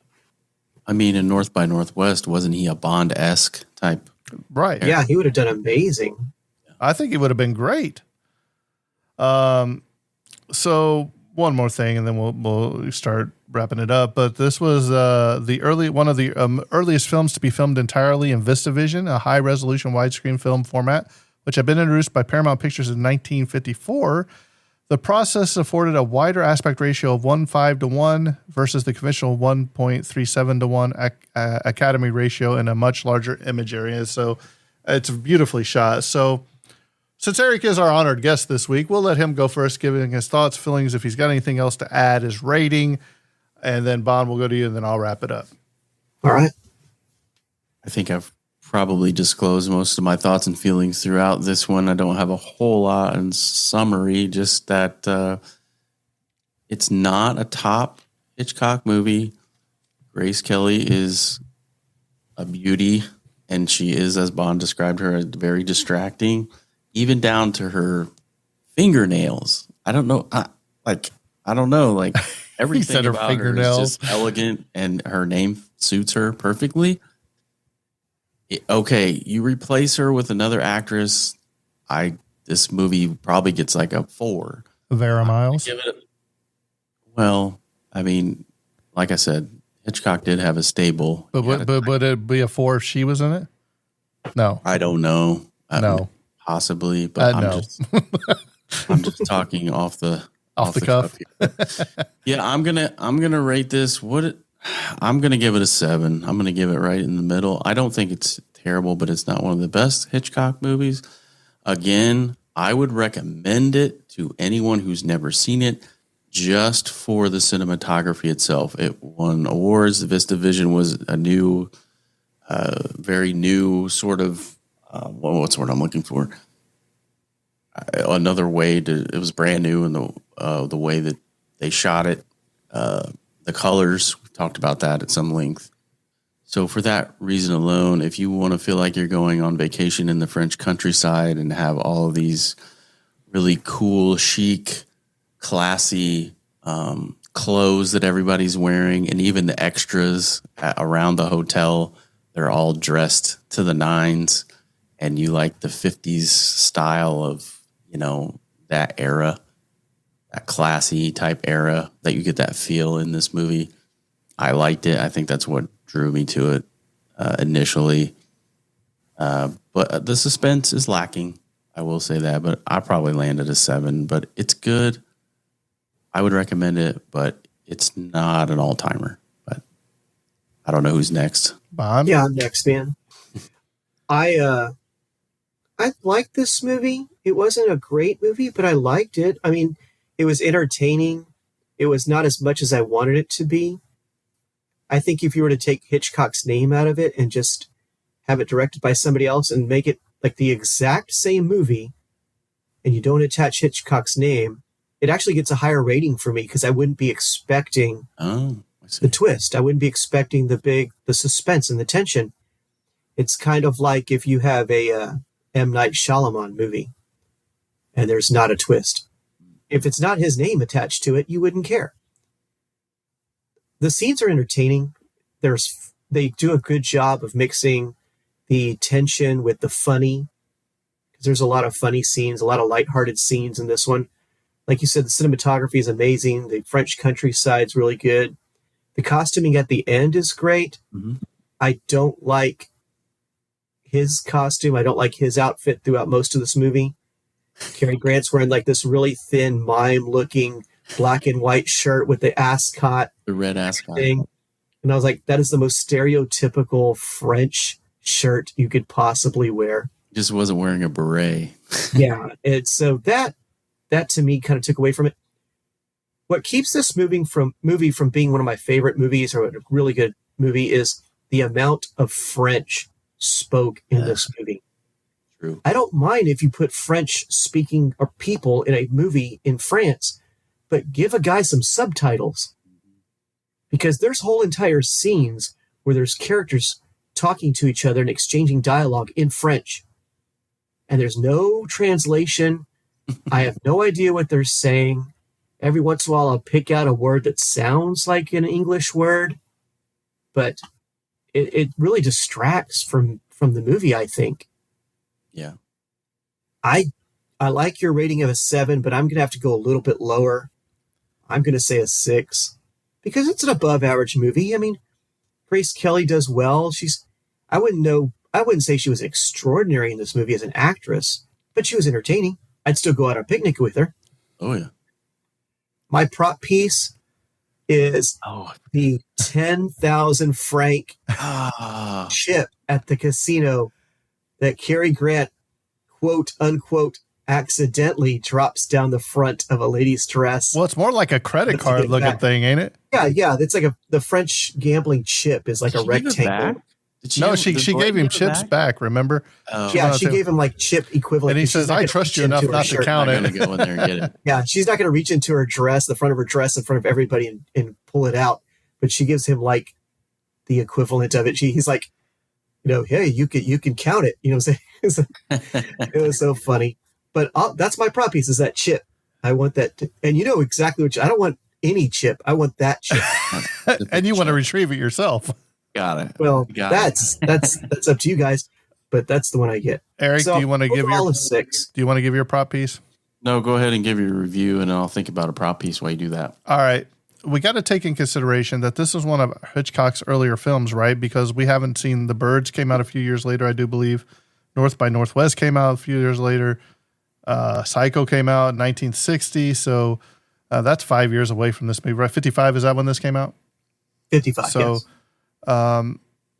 I mean, in North by Northwest, wasn't he a Bond-esque type? Right. Yeah, he would have done amazing. I think it would have been great. So one more thing, and then we'll start wrapping it up. But this was one of the earliest films to be filmed entirely in VistaVision, a high resolution widescreen film format, which had been introduced by Paramount Pictures in 1954. The process afforded a wider aspect ratio of 1:5 to 1 versus the conventional 1.37 to 1 Academy ratio and a much larger image area. So it's beautifully shot. So since Eric is our honored guest this week, we'll let him go first, giving his thoughts, feelings, if he's got anything else to add, his rating, and then Bond will go to you, and then I'll wrap it up. All right. I think I've probably disclosed most of my thoughts and feelings throughout this one. I don't have a whole lot in summary, just that it's not a top Hitchcock movie. Grace Kelly is a beauty, and she is, as Bond described her, very distracting, even down to her fingernails. I don't know. Everything her about fingernails. her is just elegant, and her name suits her perfectly. Okay, you replace her with another actress. This movie probably gets like a 4. Vera Miles. Well, I mean, like I said, Hitchcock did have a stable. But would it be a 4 if she was in it? No. I don't know. No. Possibly, but I'm just talking off the cuff. Yeah, I'm gonna rate this. I'm gonna give it a 7. I'm gonna give it right in the middle. I don't think it's terrible, but it's not one of the best Hitchcock movies. Again, I would recommend it to anyone who's never seen it, just for the cinematography itself. It won awards. VistaVision was a new, very new sort of. What's the word I'm looking for? Another way to. It was brand new in the way that they shot it, the colors. We talked about that at some length. So for that reason alone, if you want to feel like you're going on vacation in the French countryside and have all of these really cool, chic, classy clothes that everybody's wearing, and even the extras around the hotel, they're all dressed to the nines. And you like the 50s style of, that era, that classy type era, that you get that feel in this movie. I liked it. I think that's what drew me to it initially. But the suspense is lacking. I will say that, but I probably landed a 7, but it's good. I would recommend it, but it's not an all-timer. But I don't know who's next. Bond? Yeah, I'm next, man. I liked this movie. It wasn't a great movie, but I liked it. I mean, it was entertaining. It was not as much as I wanted it to be. I think if you were to take Hitchcock's name out of it and just have it directed by somebody else and make it like the exact same movie, and you don't attach Hitchcock's name, it actually gets a higher rating for me because I wouldn't be expecting the twist. I wouldn't be expecting the suspense and the tension. It's kind of like if you have a M. Night Shyamalan movie and there's not a twist. If it's not his name attached to it, you wouldn't care. The scenes are entertaining. They do a good job of mixing the tension with the funny, because there's a lot of funny scenes, a lot of lighthearted scenes in this one. Like you said, the cinematography is amazing. The French countryside's really good. The costuming at the end is great. Mm-hmm. I don't like his costume. I don't like his outfit throughout most of this movie. Cary Grant's wearing like this really thin mime-looking black and white shirt with the ascot. The red ascot thing. And I was like, that is the most stereotypical French shirt you could possibly wear. Just wasn't wearing a beret. Yeah. And so that to me kind of took away from it. What keeps this movie from being one of my favorite movies or a really good movie is the amount of French spoke in this movie. True. I don't mind if you put French speaking or people in a movie in France, but give a guy some subtitles, because there's whole entire scenes where there's characters talking to each other and exchanging dialogue in French, and there's no translation. I have no idea what they're saying. Every once in a while, I'll pick out a word that sounds like an English word, but it really distracts from the movie, I think. Yeah. I like your rating of a 7, but I'm going to have to go a little bit lower. I'm going to say a 6, because it's an above average movie. I mean, Grace Kelly does well. I wouldn't say she was extraordinary in this movie as an actress, but she was entertaining. I'd still go out on a picnic with her. Oh, yeah. My prop piece is the 10,000 franc chip at the casino that Cary Grant, quote unquote, accidentally drops down the front of a lady's dress. Well, it's more like a credit card looking thing, ain't it? Yeah. It's like the French gambling chip is like a rectangle. She gave him chips back, remember? Yeah, she gave him like chip equivalent. And he says, I trust you enough not to count it. I'm going to go in there and get it. Yeah, she's not going to reach into her dress, the front of her dress in front of everybody and pull it out. But she gives him like the equivalent of it. He's like, hey, you can count it. You know what I'm saying? It was so funny. But that's my prop piece, is that chip. I want that. And you know exactly I don't want any chip. I want that chip. And you want to retrieve it yourself. Got it. Well, that's up to you guys, but that's the one I get. Eric, do you want to give your 6? Do you want to give your prop piece? No, go ahead and give your review, and I'll think about a prop piece while you do that. All right. We got to take in consideration that this is one of Hitchcock's earlier films, right? Because we haven't seen The Birds came out a few years later, I do believe. North by Northwest came out a few years later. Psycho came out in 1960. So that's 5 years away from this movie, right? 55, is that when this came out? 55, so, yes.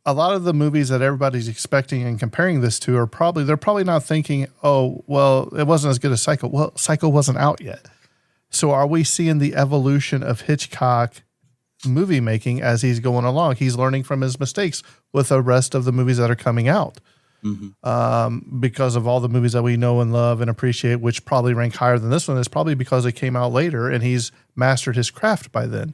A lot of the movies that everybody's expecting and comparing this to they're probably not thinking, oh, well, it wasn't as good as Psycho. Well, Psycho wasn't out yet. So are we seeing the evolution of Hitchcock movie making as he's going along? He's learning from his mistakes with the rest of the movies that are coming out. Mm-hmm. Because of all the movies that we know and love and appreciate, which probably rank higher than this one, is probably because it came out later and he's mastered his craft by then.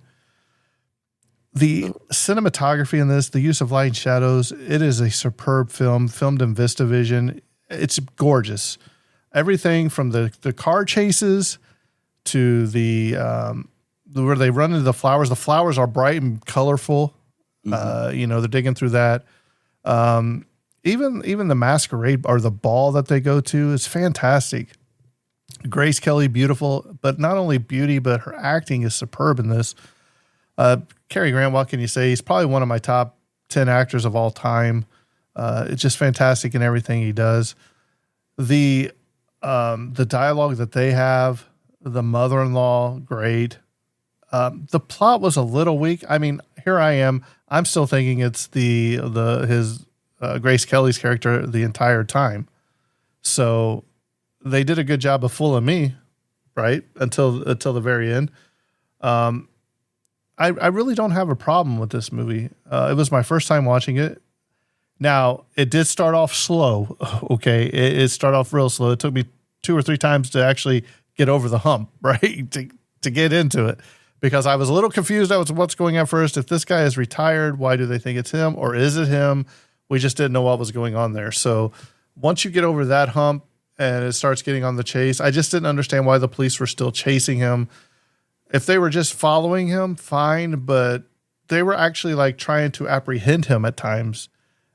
The cinematography in this, the use of light and shadows, it is a superb film, filmed in VistaVision. It's gorgeous. Everything from the car chases to the where they run into the flowers. The flowers are bright and colorful. Mm-hmm. They're digging through that. Even the masquerade or the ball that they go to is fantastic. Grace Kelly, beautiful, but not only beauty, but her acting is superb in this. Cary Grant, what can you say? He's probably one of my top 10 actors of all time. It's just fantastic in everything he does. The dialogue that they have, the mother-in-law, great. The plot was a little weak. I mean, here I am. I'm still thinking it's his Grace Kelly's character the entire time. So they did a good job of fooling me, right? Until the very end. I really don't have a problem with this movie. It was my first time watching it. Now, it did start off slow. Okay. It started off real slow. It took me 2 or 3 times to actually get over the hump, right? To get into it, because I was a little confused as to what's going on first. If this guy is retired, why do they think it's him, or is it him? We just didn't know what was going on there. So once you get over that hump and it starts getting on the chase, I just didn't understand why the police were still chasing him. If they were just following him, fine, but they were actually like trying to apprehend him at times,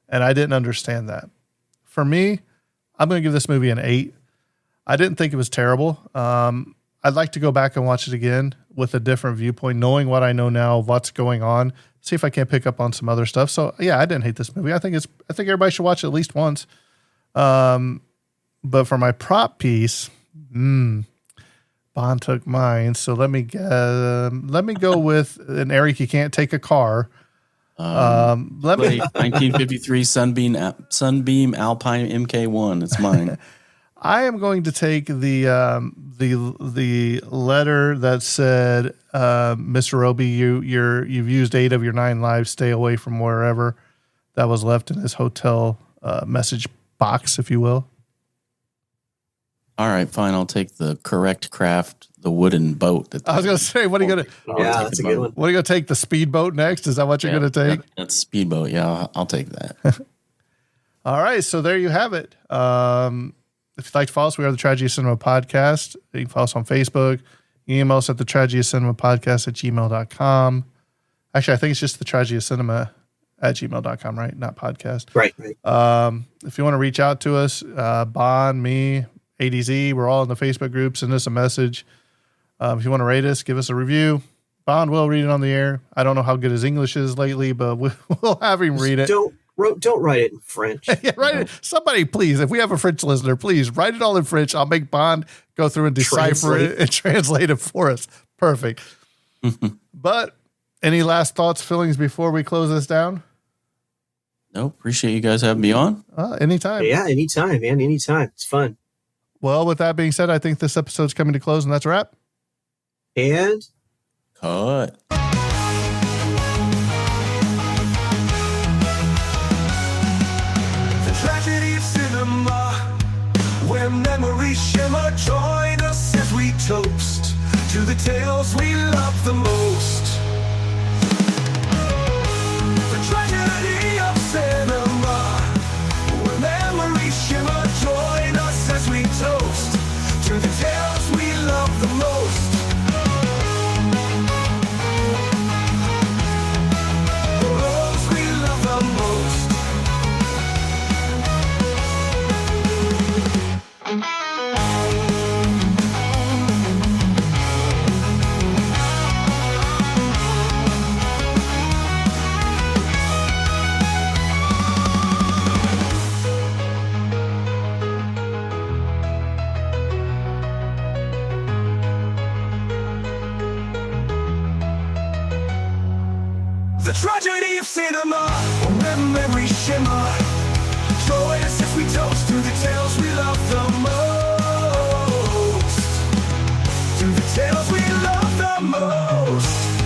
and I didn't understand that. For me, I'm going to give this movie an 8. I didn't think it was terrible. I'd like to go back and watch it again with a different viewpoint, knowing what I know now, what's going on, see if I can't pick up on some other stuff. So yeah, I didn't hate this movie. I think everybody should watch it at least once. But for my prop piece, Bond took mine. So let me go with an Eric. You can't take a car. 1953 Sunbeam Alpine MK1. It's mine. I am going to take the letter that said, Mr. Robie, you've used 8 of your 9 lives. Stay away from wherever. That was left in his hotel message box, if you will. All right, fine. I'll take the correct craft, the wooden boat. I was going to say, what are you going to? Yeah, that's a good one. What are you going to take? The speedboat next? Is that what you're going to take? That's speedboat. Yeah, I'll take that. All right, so there you have it. If you'd like to follow us, we are the Tragedy of Cinema Podcast. You can follow us on Facebook. You can email us at the Tragedy of Cinema Podcast at gmail.com. Actually, I think it's just the Tragedy of Cinema at gmail.com, right? Not podcast. Right. If you want to reach out to us, Bond, me, ADZ, we're all in the Facebook group. Send us a message. If you want to rate us, give us a review. Bond will read it on the air. I don't know how good his English is lately, but we'll have him read it. Don't write it in French. Yeah, write it. Somebody, please, if we have a French listener, please write it all in French. I'll make Bond go through and decipher it and translate it for us. Perfect. But any last thoughts, feelings before we close this down? No, appreciate you guys having me on. Anytime. Yeah, anytime, man. Anytime. It's fun. Well, with that being said, I think this episode's coming to close, and that's a wrap. And Cut. The tragedy of cinema, where memories shimmer. Join us as we toast to the tales we love the most. The tragedy of cinema, where memories shimmer. Join us as we toast to the tales we love the most. Those we love the most. The tragedy of cinema, where memories shimmer. Join us as we toast to the tales we love the most. To the tales we love the most.